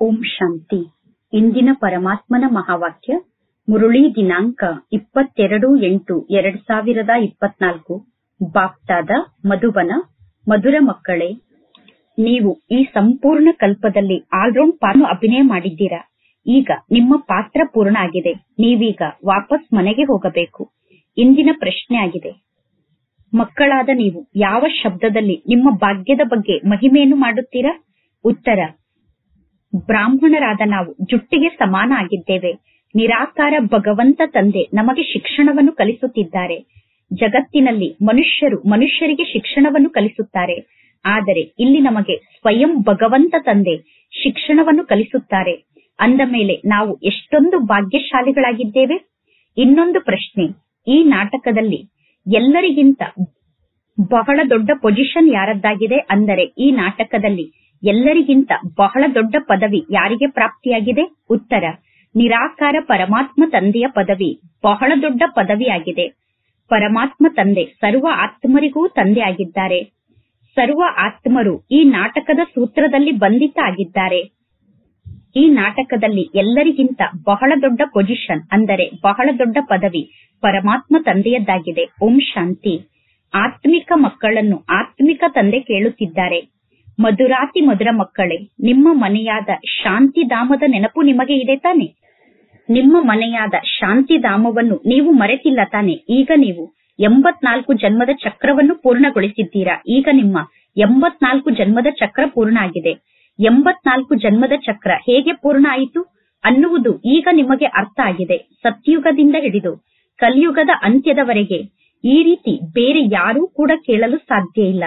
ಓಂ ಶಾಂತಿ. ಇಂದಿನ ಪರಮಾತ್ಮನ ಮಹಾವಾಕ್ಯ ಮುರುಳಿ ದಿನಾಂಕ 22/8/2024. ಬಾಪ್ತಾದ ಮಧುಬನ. ಮಧುರ ಮಕ್ಕಳೇ, ನೀವು ಈ ಸಂಪೂರ್ಣ ಕಲ್ಪದಲ್ಲಿ ಆಲ್ರೌಂಡ್ ಪಾತ್ರ ಅಭಿನಯ ಮಾಡಿದ್ದೀರಾ. ಈಗ ನಿಮ್ಮ ಪಾತ್ರ ಪೂರ್ಣ ಆಗಿದೆ. ನೀವೀಗ ವಾಪಸ್ ಮನೆಗೆ ಹೋಗಬೇಕು. ಇಂದಿನ ಪ್ರಶ್ನೆ ಆಗಿದೆ, ಮಕ್ಕಳಾದ ನೀವು ಯಾವ ಶಬ್ದದಲ್ಲಿ ನಿಮ್ಮ ಭಾಗ್ಯದ ಬಗ್ಗೆ ಮಹಿಮೆಯನ್ನು ಮಾಡುತ್ತೀರಾ? ಉತ್ತರ, ಬ್ರಾಹ್ಮಣರಾದ ನಾವು ಜುಟ್ಟಿಗೆ ಸಮಾನ ಆಗಿದ್ದೇವೆ. ನಿರಾಕಾರ ಭಗವಂತ ತಂದೆ ನಮಗೆ ಶಿಕ್ಷಣವನ್ನು ಕಲಿಸುತ್ತಿದ್ದಾರೆ. ಜಗತ್ತಿನಲ್ಲಿ ಮನುಷ್ಯರಿಗೆ ಶಿಕ್ಷಣವನ್ನು ಕಲಿಸುತ್ತಾರೆ. ಆದರೆ ಇಲ್ಲಿ ನಮಗೆ ಸ್ವಯಂ ಭಗವಂತ ತಂದೆ ಶಿಕ್ಷಣವನ್ನು ಕಲಿಸುತ್ತಾರೆ. ಅಂದ ಮೇಲೆ ನಾವು ಎಷ್ಟೊಂದು ಭಾಗ್ಯಶಾಲಿಗಳಾಗಿದ್ದೇವೆ. ಇನ್ನೊಂದು ಪ್ರಶ್ನೆ, ಈ ನಾಟಕದಲ್ಲಿ ಎಲ್ಲರಿಗಿಂತ ಬಹಳ ದೊಡ್ಡ ಪೊಸಿಷನ್ ಯಾರದ್ದಾಗಿದೆ? ಅಂದರೆ ಈ ನಾಟಕದಲ್ಲಿ ಎಲ್ಲರಿಗಿಂತ ಬಹಳ ದೊಡ್ಡ ಪದವಿ ಯಾರಿಗೆ ಪ್ರಾಪ್ತಿಯಾಗಿದೆ? ಉತ್ತರ, ನಿರಾಕಾರ ಪರಮಾತ್ಮ ತಂದೆಯ ಪದವಿ ಬಹಳ ದೊಡ್ಡ ಪದವಿಯಾಗಿದೆ. ಪರಮಾತ್ಮ ತಂದೆ ಸರ್ವ ಆತ್ಮರಿಗೂ ತಂದೆ ಆಗಿದ್ದಾರೆ. ಸರ್ವ ಆತ್ಮರು ಈ ನಾಟಕದ ಸೂತ್ರದಲ್ಲಿ ಬಂಧಿತ ಆಗಿದ್ದಾರೆ. ಈ ನಾಟಕದಲ್ಲಿ ಎಲ್ಲರಿಗಿಂತ ಬಹಳ ದೊಡ್ಡ ಪೊಸಿಷನ್ ಅಂದರೆ ಬಹಳ ದೊಡ್ಡ ಪದವಿ ಪರಮಾತ್ಮ ತಂದೆಯದ್ದಾಗಿದೆ. ಓಂ ಶಾಂತಿ. ಆತ್ಮಿಕ ಮಕ್ಕಳನ್ನು ಆತ್ಮಿಕ ತಂದೆ ಕೇಳುತ್ತಿದ್ದಾರೆ. ಮಧುರಾತಿ ಮಧುರ ಮಕ್ಕಳೇ, ನಿಮ್ಮ ಮನೆಯಾದ ಶಾಂತಿಧಾಮದ ನೆನಪು ನಿಮಗೆ ಇದೆ ತಾನೆ? ನಿಮ್ಮ ಮನೆಯಾದ ಶಾಂತಿಧಾಮವನ್ನು ನೀವು ಮರೆತಿಲ್ಲ ತಾನೆ? ಈಗ ನೀವು 84 ಜನ್ಮದ ಚಕ್ರವನ್ನು ಪೂರ್ಣಗೊಳಿಸಿದ್ದೀರಾ. ಈಗ ನಿಮ್ಮ 84 ಜನ್ಮದ ಚಕ್ರ ಪೂರ್ಣ ಆಗಿದೆ. 84 ಜನ್ಮದ ಚಕ್ರ ಹೇಗೆ ಪೂರ್ಣ ಆಯಿತು ಅನ್ನುವುದು ಈಗ ನಿಮಗೆ ಅರ್ಥ ಆಗಿದೆ. ಸತ್ಯುಗದಿಂದ ಹಿಡಿದು ಕಲಿಯುಗದ ಅಂತ್ಯದವರೆಗೆ ಈ ರೀತಿ ಬೇರೆ ಯಾರೂ ಕೂಡ ಕೇಳಲು ಸಾಧ್ಯ ಇಲ್ಲ.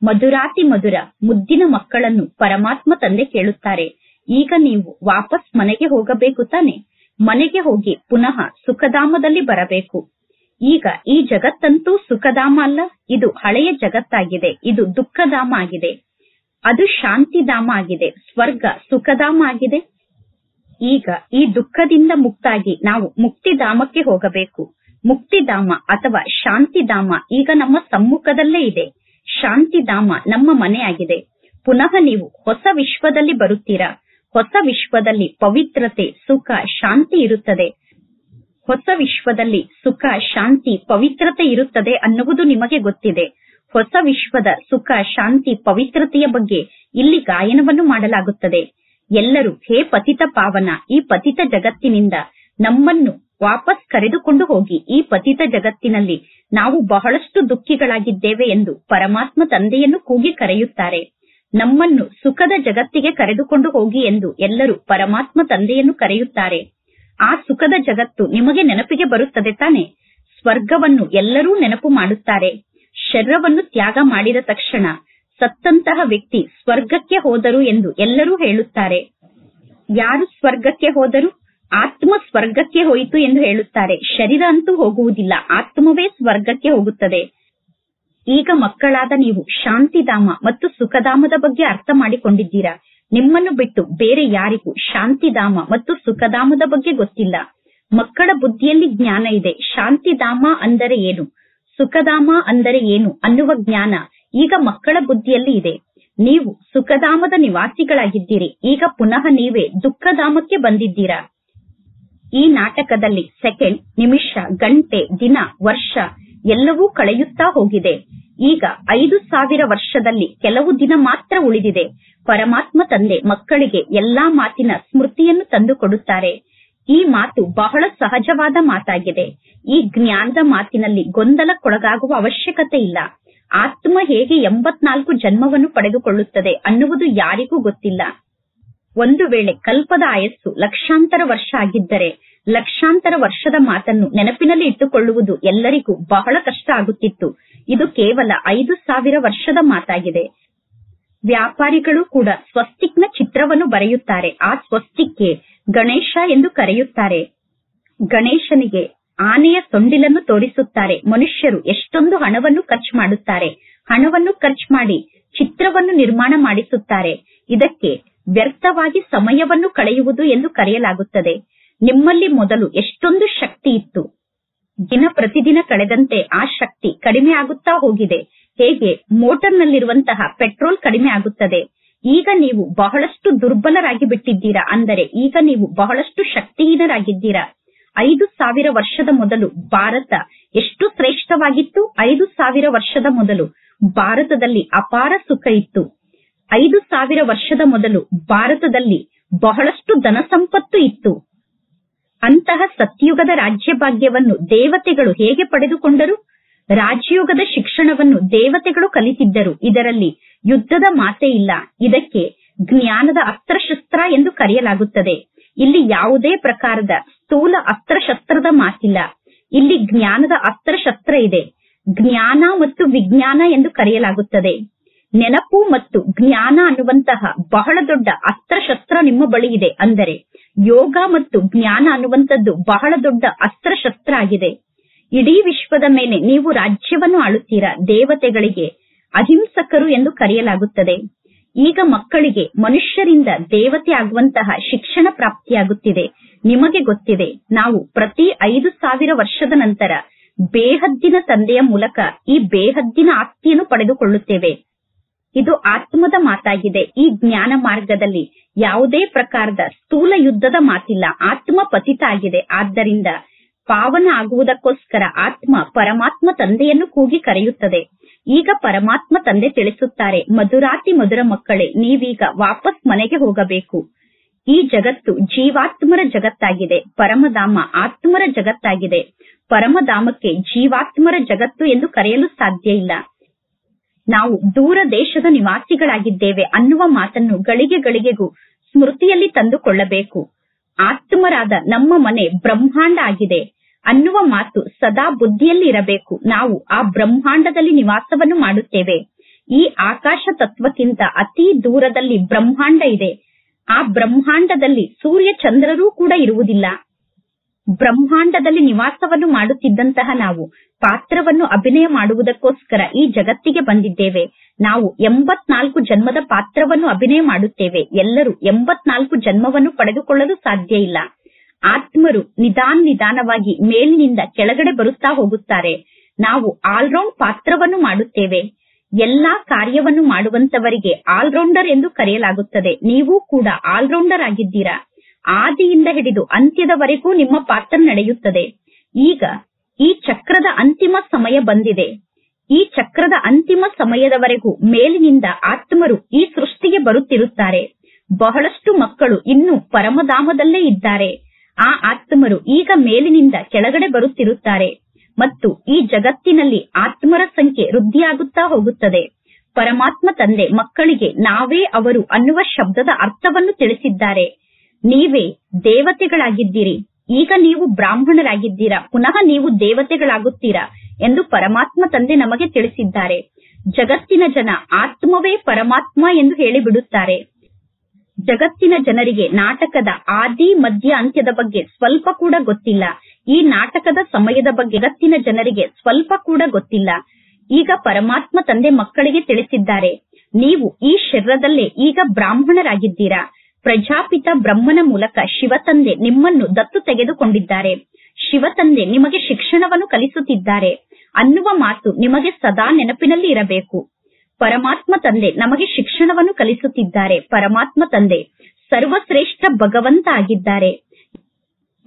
ಮಧುರಾತಿ ಮಧುರ ಮುದ್ದಿನ ಮಕ್ಕಳನ್ನು ಪರಮಾತ್ಮ ತಂದೆ ಕೇಳುತ್ತಾರೆ. ಈಗ ನೀವು ವಾಪಸ್ ಮನೆಗೆ ಹೋಗಬೇಕು ತಾನೆ? ಮನೆಗೆ ಹೋಗಿ ಪುನಃ ಸುಖಧಾಮದಲ್ಲಿ ಬರಬೇಕು. ಈಗ ಈ ಜಗತ್ತಂತೂ ಸುಖಧಾಮ ಅಲ್ಲ, ಇದು ಹಳೆಯ ಜಗತ್ತಾಗಿದೆ. ಇದು ದುಃಖಧಾಮ ಆಗಿದೆ. ಅದು ಶಾಂತಿಧಾಮ ಆಗಿದೆ. ಸ್ವರ್ಗ ಸುಖಧಾಮ ಆಗಿದೆ. ಈಗ ಈ ದುಃಖದಿಂದ ಮುಕ್ತಾಗಿ ನಾವು ಮುಕ್ತಿಧಾಮಕ್ಕೆ ಹೋಗಬೇಕು. ಮುಕ್ತಿಧಾಮ ಅಥವಾ ಶಾಂತಿಧಾಮ ಈಗ ನಮ್ಮ ಸಮ್ಮುಖದಲ್ಲೇ ಇದೆ. ಶಾಂತಿಧಾಮ ನಮ್ಮ ಮನೆಯಾಗಿದೆ. ಪುನಃ ನೀವು ಹೊಸ ವಿಶ್ವದಲ್ಲಿ ಬರುತ್ತೀರಾ. ಹೊಸ ವಿಶ್ವದಲ್ಲಿ ಪವಿತ್ರತೆ, ಸುಖ, ಶಾಂತಿ ಇರುತ್ತದೆ. ಹೊಸ ವಿಶ್ವದಲ್ಲಿ ಸುಖ, ಶಾಂತಿ, ಪವಿತ್ರತೆ ಇರುತ್ತದೆ ಅನ್ನುವುದು ನಿಮಗೆ ಗೊತ್ತಿದೆ. ಹೊಸ ವಿಶ್ವದ ಸುಖ, ಶಾಂತಿ, ಪವಿತ್ರತೆಯ ಬಗ್ಗೆ ಇಲ್ಲಿ ಗಾಯನವನ್ನು ಮಾಡಲಾಗುತ್ತದೆ. ಎಲ್ಲರೂ, ಹೇ ಪತಿತ ಪಾವನ, ಈ ಪತಿತ ಜಗತ್ತಿನಿಂದ ನಮ್ಮನ್ನು ವಾಪಸ್ ಕರೆದುಕೊಂಡು ಹೋಗಿ. ಈ ಪತಿತ ಜಗತ್ತಿನಲ್ಲಿ ನಾವು ಬಹಳಷ್ಟು ದುಃಖಿಗಳಾಗಿದ್ದೇವೆ ಎಂದು ಪರಮಾತ್ಮ ತಂದೆಯನ್ನು ಕೂಗಿ ಕರೆಯುತ್ತಾರೆ. ನಮ್ಮನ್ನು ಸುಖದ ಜಗತ್ತಿಗೆ ಕರೆದುಕೊಂಡು ಹೋಗಿ ಎಂದು ಎಲ್ಲರೂ ಪರಮಾತ್ಮ ತಂದೆಯನ್ನು ಕರೆಯುತ್ತಾರೆ. ಆ ಸುಖದ ಜಗತ್ತು ನಿಮಗೆ ನೆನಪಿಗೆ ಬರುತ್ತದೆ ತಾನೆ? ಸ್ವರ್ಗವನ್ನು ಎಲ್ಲರೂ ನೆನಪು ಮಾಡುತ್ತಾರೆ. ಶರೀರವನ್ನು ತ್ಯಾಗ ಮಾಡಿದ ತಕ್ಷಣ ಸತ್ತಂತಹ ವ್ಯಕ್ತಿ ಸ್ವರ್ಗಕ್ಕೆ ಹೋದರು ಎಂದು ಎಲ್ಲರೂ ಹೇಳುತ್ತಾರೆ. ಯಾರು ಸ್ವರ್ಗಕ್ಕೆ ಹೋದರು? ಆತ್ಮ ಸ್ವರ್ಗಕ್ಕೆ ಹೋಯಿತು ಎಂದು ಹೇಳುತ್ತಾರೆ. ಶರೀರ ಅಂತೂ ಹೋಗುವುದಿಲ್ಲ, ಆತ್ಮವೇ ಸ್ವರ್ಗಕ್ಕೆ ಹೋಗುತ್ತದೆ. ಈಗ ಮಕ್ಕಳಾದ ನೀವು ಶಾಂತಿಧಾಮ ಮತ್ತು ಸುಖಧಾಮದ ಬಗ್ಗೆ ಅರ್ಥ ಮಾಡಿಕೊಂಡಿದ್ದೀರಾ. ನಿಮ್ಮನ್ನು ಬಿಟ್ಟು ಬೇರೆ ಯಾರಿಗೂ ಶಾಂತಿಧಾಮ ಮತ್ತು ಸುಖಧಾಮದ ಬಗ್ಗೆ ಗೊತ್ತಿಲ್ಲ. ಮಕ್ಕಳ ಬುದ್ಧಿಯಲ್ಲಿ ಜ್ಞಾನ ಇದೆ. ಶಾಂತಿಧಾಮ ಅಂದರೆ ಏನು, ಸುಖಧಾಮ ಅಂದರೆ ಏನು ಅನ್ನುವ ಜ್ಞಾನ ಈಗ ಮಕ್ಕಳ ಬುದ್ಧಿಯಲ್ಲಿ ಇದೆ. ನೀವು ಸುಖಧಾಮದ ನಿವಾಸಿಗಳಾಗಿದ್ದೀರಿ. ಈಗ ಪುನಃ ನೀವೇ ದುಃಖಧಾಮಕ್ಕೆ ಬಂದಿದ್ದೀರಾ. ಈ ನಾಟಕದಲ್ಲಿ ಸೆಕೆಂಡ್, ನಿಮಿಷ, ಗಂಟೆ, ದಿನ, ವರ್ಷ ಎಲ್ಲವೂ ಕಳೆಯುತ್ತಾ ಹೋಗಿದೆ. ಈಗ 5000 ವರ್ಷದಲ್ಲಿ ಕೆಲವು ದಿನ ಮಾತ್ರ ಉಳಿದಿದೆ. ಪರಮಾತ್ಮ ತಂದೆ ಮಕ್ಕಳಿಗೆ ಎಲ್ಲಾ ಮಾತಿನ ಸ್ಮೃತಿಯನ್ನು ತಂದು ಕೊಡುತ್ತಾರೆ. ಈ ಮಾತು ಬಹಳ ಸಹಜವಾದ ಮಾತಾಗಿದೆ. ಈ ಜ್ಞಾನದ ಮಾತಿನಲ್ಲಿ ಗೊಂದಲಕ್ಕೊಳಗಾಗುವ ಅವಶ್ಯಕತೆ ಇಲ್ಲ. ಆತ್ಮ ಹೇಗೆ 84 ಜನ್ಮವನ್ನು ಪಡೆದುಕೊಳ್ಳುತ್ತದೆ ಅನ್ನುವುದು ಯಾರಿಗೂ ಗೊತ್ತಿಲ್ಲ. ಒಂದು ವೇಳೆ ಕಲ್ಪದ ಆಯಸ್ಸು ಲಕ್ಷಾಂತರ ವರ್ಷ ಆಗಿದ್ದರೆ ಲಕ್ಷಾಂತರ ವರ್ಷದ ಮಾತನ್ನು ನೆನಪಿನಲ್ಲಿ ಇಟ್ಟುಕೊಳ್ಳುವುದು ಎಲ್ಲರಿಗೂ ಬಹಳ ಕಷ್ಟ ಆಗುತ್ತಿತ್ತು. ಇದು ಕೇವಲ 5000 ವರ್ಷದ ಮಾತಾಗಿದೆ. ವ್ಯಾಪಾರಿಗಳು ಕೂಡ ಸ್ವಸ್ತಿಕ್ನ ಚಿತ್ರವನ್ನು ಬರೆಯುತ್ತಾರೆ. ಆ ಸ್ವಸ್ತಿಕ್ಗೆ ಗಣೇಶ ಎಂದು ಕರೆಯುತ್ತಾರೆ. ಗಣೇಶನಿಗೆ ಆನೆಯ ಸೊಂಡಿಲನ್ನು ತೋರಿಸುತ್ತಾರೆ. ಮನುಷ್ಯರು ಎಷ್ಟೊಂದು ಹಣವನ್ನು ಖರ್ಚು ಮಾಡುತ್ತಾರೆ. ಹಣವನ್ನು ಖರ್ಚು ಮಾಡಿ ಚಿತ್ರವನ್ನು ನಿರ್ಮಾಣ ಮಾಡಿಸುತ್ತಾರೆ. ಇದಕ್ಕೆ ವ್ಯರ್ಥವಾಗಿ ಸಮಯವನ್ನು ಕಳೆಯುವುದು ಎಂದು ಕರೆಯಲಾಗುತ್ತದೆ. ನಿಮ್ಮಲ್ಲಿ ಮೊದಲು ಎಷ್ಟೊಂದು ಶಕ್ತಿ ಇತ್ತು. ದಿನ ಪ್ರತಿದಿನ ಕಳೆದಂತೆ ಆ ಶಕ್ತಿ ಕಡಿಮೆ ಆಗುತ್ತಾ ಹೋಗಿದೆ. ಹೇಗೆ ಮೋಟಾರ್ನಲ್ಲಿರುವಂತಹ ಪೆಟ್ರೋಲ್ ಕಡಿಮೆ ಆಗುತ್ತದೆ, ಈಗ ನೀವು ಬಹಳಷ್ಟು ದುರ್ಬಲರಾಗಿ ಬಿಟ್ಟಿದ್ದೀರಾ. ಅಂದರೆ ಈಗ ನೀವು ಬಹಳಷ್ಟು ಶಕ್ತಿಹೀನರಾಗಿದ್ದೀರಾ. 5,000 ವರ್ಷದ ಮೊದಲು ಭಾರತ ಎಷ್ಟು ಶ್ರೇಷ್ಠವಾಗಿತ್ತು? 5,000 ವರ್ಷದ ಮೊದಲು ಭಾರತದಲ್ಲಿ ಅಪಾರ ಸುಖ ಇತ್ತು. 5,000 ವರ್ಷದ ಮೊದಲು ಭಾರತದಲ್ಲಿ ಬಹಳಷ್ಟು ಧನ ಸಂಪತ್ತು ಇತ್ತು. ಅಂತಹ ಸತ್ಯುಗದ ರಾಜ್ಯಭಾಗ್ಯವನ್ನು ದೇವತೆಗಳು ಹೇಗೆ ಪಡೆದುಕೊಂಡರು? ರಾಜಯೋಗದ ಶಿಕ್ಷಣವನ್ನು ದೇವತೆಗಳು ಕಲಿತಿದ್ದರು. ಇದರಲ್ಲಿ ಯುದ್ಧದ ಮಾತೇ ಇಲ್ಲ. ಇದಕ್ಕೆ ಜ್ಞಾನದ ಅಸ್ತ್ರಶಸ್ತ್ರ ಎಂದು ಕರೆಯಲಾಗುತ್ತದೆ. ಇಲ್ಲಿ ಯಾವುದೇ ಪ್ರಕಾರದ ಸ್ಥೂಲ ಅಸ್ತ್ರಶಸ್ತ್ರದ ಮಾತಿಲ್ಲ. ಇಲ್ಲಿ ಜ್ಞಾನದ ಅಸ್ತ್ರಶಸ್ತ್ರ ಇದೆ. ಜ್ಞಾನ ಮತ್ತು ವಿಜ್ಞಾನ ಎಂದು ಕರೆಯಲಾಗುತ್ತದೆ. ನೆನಪು ಮತ್ತು ಜ್ಞಾನ ಅನ್ನುವಂತಹ ಬಹಳ ದೊಡ್ಡ ಅಸ್ತ್ರಶಸ್ತ್ರ ನಿಮ್ಮ ಬಳಿ ಇದೆ. ಅಂದರೆ ಯೋಗ ಮತ್ತು ಜ್ಞಾನ ಅನ್ನುವಂಥದ್ದು ಬಹಳ ದೊಡ್ಡ ಅಸ್ತ್ರಶಸ್ತ್ರ ಆಗಿದೆ. ಇಡೀ ವಿಶ್ವದ ಮೇಲೆ ನೀವು ರಾಜ್ಯವನ್ನು ಆಳುತ್ತೀರಾ. ದೇವತೆಗಳಿಗೆ ಅಹಿಂಸಕರು ಎಂದು ಕರೆಯಲಾಗುತ್ತದೆ. ಈಗ ಮಕ್ಕಳಿಗೆ ಮನುಷ್ಯರಿಂದ ದೇವತೆ ಆಗುವಂತಹ ಶಿಕ್ಷಣ ಪ್ರಾಪ್ತಿಯಾಗುತ್ತಿದೆ. ನಿಮಗೆ ಗೊತ್ತಿದೆ, ನಾವು ಪ್ರತಿ 5,000 ವರ್ಷದ ನಂತರ ಬೇಹದ್ದಿನ ತಂದೆಯ ಮೂಲಕ ಈ ಬೇಹದ್ದಿನ ಆಸ್ತಿಯನ್ನು ಪಡೆದುಕೊಳ್ಳುತ್ತೇವೆ. ಇದು ಆತ್ಮದ ಮಾತಾಗಿದೆ. ಈ ಜ್ಞಾನ ಮಾರ್ಗದಲ್ಲಿ ಯಾವುದೇ ಪ್ರಕಾರದ ಸ್ಥೂಲ ಯುದ್ಧದ ಮಾತಿಲ್ಲ. ಆತ್ಮ ಪತಿತ ಆಗಿದೆ. ಆದ್ದರಿಂದ ಪಾವನ ಆಗುವುದಕ್ಕೋಸ್ಕರ ಆತ್ಮ ಪರಮಾತ್ಮ ತಂದೆಯನ್ನು ಕೂಗಿ ಕರೆಯುತ್ತದೆ. ಈಗ ಪರಮಾತ್ಮ ತಂದೆ ತಿಳಿಸುತ್ತಾರೆ, ಮಧುರಾತಿ ಮಧುರ ಮಕ್ಕಳೇ, ನೀವೀಗ ವಾಪಸ್ ಮನೆಗೆ ಹೋಗಬೇಕು. ಈ ಜಗತ್ತು ಜೀವಾತ್ಮರ ಜಗತ್ತಾಗಿದೆ. ಪರಮಧಾಮ ಆತ್ಮರ ಜಗತ್ತಾಗಿದೆ. ಪರಮಧಾಮಕ್ಕೆ ಜೀವಾತ್ಮರ ಜಗತ್ತು ಎಂದು ಕರೆಯಲು ಸಾಧ್ಯ ಇಲ್ಲ. ನಾವು ದೂರ ದೇಶದ ನಿವಾಸಿಗಳಾಗಿದ್ದೇವೆ ಅನ್ನುವ ಮಾತನ್ನು ಗಳಿಗೆ ಗಳಿಗೆಗೂ ಸ್ಮೃತಿಯಲ್ಲಿ ತಂದುಕೊಳ್ಳಬೇಕು. ಆತ್ಮರಾದ ನಮ್ಮ ಮನೆ ಬ್ರಹ್ಮಾಂಡ ಆಗಿದೆ ಅನ್ನುವ ಮಾತು ಸದಾ ಬುದ್ಧಿಯಲ್ಲಿ ಇರಬೇಕು. ನಾವು ಆ ಬ್ರಹ್ಮಾಂಡದಲ್ಲಿ ನಿವಾಸವನ್ನು ಮಾಡುತ್ತೇವೆ. ಈ ಆಕಾಶ ತತ್ವಕ್ಕಿಂತ ಅತಿ ದೂರದಲ್ಲಿ ಬ್ರಹ್ಮಾಂಡ ಇದೆ. ಆ ಬ್ರಹ್ಮಾಂಡದಲ್ಲಿ ಸೂರ್ಯ ಚಂದ್ರರೂ ಕೂಡ ಇರುವುದಿಲ್ಲ. ಬ್ರಹ್ಮಾಂಡದಲ್ಲಿ ನಿವಾಸವನ್ನು ಮಾಡುತ್ತಿದ್ದಂತಹ ನಾವು ಪಾತ್ರವನ್ನು ಅಭಿನಯ ಮಾಡುವುದಕ್ಕೋಸ್ಕರ ಈ ಜಗತ್ತಿಗೆ ಬಂದಿದ್ದೇವೆ. ನಾವು 84 ಜನ್ಮದ ಪಾತ್ರವನ್ನು ಅಭಿನಯ ಮಾಡುತ್ತೇವೆ. ಎಲ್ಲರೂ 84 ಜನ್ಮವನ್ನು ಪಡೆದುಕೊಳ್ಳಲು ಸಾಧ್ಯ ಇಲ್ಲ. ಆತ್ಮರು ನಿಧಾನವಾಗಿ ಮೇಲಿನಿಂದ ಕೆಳಗಡೆ ಬರುತ್ತಾ ಹೋಗುತ್ತಾರೆ. ನಾವು ಆಲ್ರೌಂಡ್ ಪಾತ್ರವನ್ನು ಮಾಡುತ್ತೇವೆ. ಎಲ್ಲಾ ಕಾರ್ಯವನ್ನು ಮಾಡುವಂತವರಿಗೆ ಆಲ್ರೌಂಡರ್ ಎಂದು ಕರೆಯಲಾಗುತ್ತದೆ. ನೀವು ಕೂಡ ಆಲ್ರೌಂಡರ್ ಆಗಿದ್ದೀರಾ. ಆದಿಯಿಂದ ಹಿಡಿದು ಅಂತ್ಯದವರೆಗೂ ನಿಮ್ಮ ಪಾತ್ರ ನಡೆಯುತ್ತದೆ. ಈಗ ಈ ಚಕ್ರದ ಅಂತಿಮ ಸಮಯ ಬಂದಿದೆ. ಈ ಚಕ್ರದ ಅಂತಿಮ ಸಮಯದವರೆಗೂ ಮೇಲಿನಿಂದ ಆತ್ಮರು ಈ ಸೃಷ್ಟಿಗೆ ಬರುತ್ತಿರುತ್ತಾರೆ. ಬಹಳಷ್ಟು ಮಕ್ಕಳು ಇನ್ನೂ ಪರಮಧಾಮದಲ್ಲೇ ಇದ್ದಾರೆ. ಆ ಆತ್ಮರು ಈಗ ಮೇಲಿನಿಂದ ಕೆಳಗಡೆ ಬರುತ್ತಿರುತ್ತಾರೆ ಮತ್ತು ಈ ಜಗತ್ತಿನಲ್ಲಿ ಆತ್ಮರ ಸಂಖ್ಯೆ ವೃದ್ಧಿಯಾಗುತ್ತಾ ಹೋಗುತ್ತದೆ. ಪರಮಾತ್ಮ ತಂದೆ ಮಕ್ಕಳಿಗೆ ನಾವೇ ಅವರು ಅನ್ನುವ ಶಬ್ದದ ಅರ್ಥವನ್ನು ತಿಳಿಸಿದ್ದಾರೆ. ನೀವೇ ದೇವತೆಗಳಾಗಿದ್ದೀರಿ. ಈಗ ನೀವು ಬ್ರಾಹ್ಮಣರಾಗಿದ್ದೀರಾ. ಪುನಃ ನೀವು ದೇವತೆಗಳಾಗುತ್ತೀರಾ ಎಂದು ಪರಮಾತ್ಮ ತಂದೆ ನಮಗೆ ತಿಳಿಸಿದ್ದಾರೆ. ಜಗತ್ತಿನ ಜನ ಆತ್ಮವೇ ಪರಮಾತ್ಮ ಎಂದು ಹೇಳಿಬಿಡುತ್ತಾರೆ. ಜಗತ್ತಿನ ಜನರಿಗೆ ನಾಟಕದ ಆದಿ ಮಧ್ಯ ಅಂತ್ಯದ ಬಗ್ಗೆ ಸ್ವಲ್ಪ ಕೂಡ ಗೊತ್ತಿಲ್ಲ. ಈ ನಾಟಕದ ಸಮಯದ ಬಗ್ಗೆ ಜಗತ್ತಿನ ಜನರಿಗೆ ಸ್ವಲ್ಪ ಕೂಡ ಗೊತ್ತಿಲ್ಲ. ಈಗ ಪರಮಾತ್ಮ ತಂದೆ ಮಕ್ಕಳಿಗೆ ತಿಳಿಸಿದ್ದಾರೆ, ನೀವು ಈ ಶರೀರದಲ್ಲೇ ಈಗ ಬ್ರಾಹ್ಮಣರಾಗಿದ್ದೀರಾ. ಪ್ರಜಾಪಿತ ಬ್ರಹ್ಮನ ಮೂಲಕ ಶಿವತಂದೆ ನಿಮ್ಮನ್ನು ದತ್ತು ತೆಗೆದುಕೊಂಡಿದ್ದಾರೆ. ಶಿವತಂದೆ ನಿಮಗೆ ಶಿಕ್ಷಣವನ್ನು ಕಲಿಸುತ್ತಿದ್ದಾರೆ ಅನ್ನುವ ಮಾತು ನಿಮಗೆ ಸದಾ ನೆನಪಿನಲ್ಲಿ ಇರಬೇಕು. ಪರಮಾತ್ಮ ತಂದೆ ನಮಗೆ ಶಿಕ್ಷಣವನ್ನು ಕಲಿಸುತ್ತಿದ್ದಾರೆ. ಪರಮಾತ್ಮ ತಂದೆ ಸರ್ವಶ್ರೇಷ್ಠ ಭಗವಂತ ಆಗಿದ್ದಾರೆ.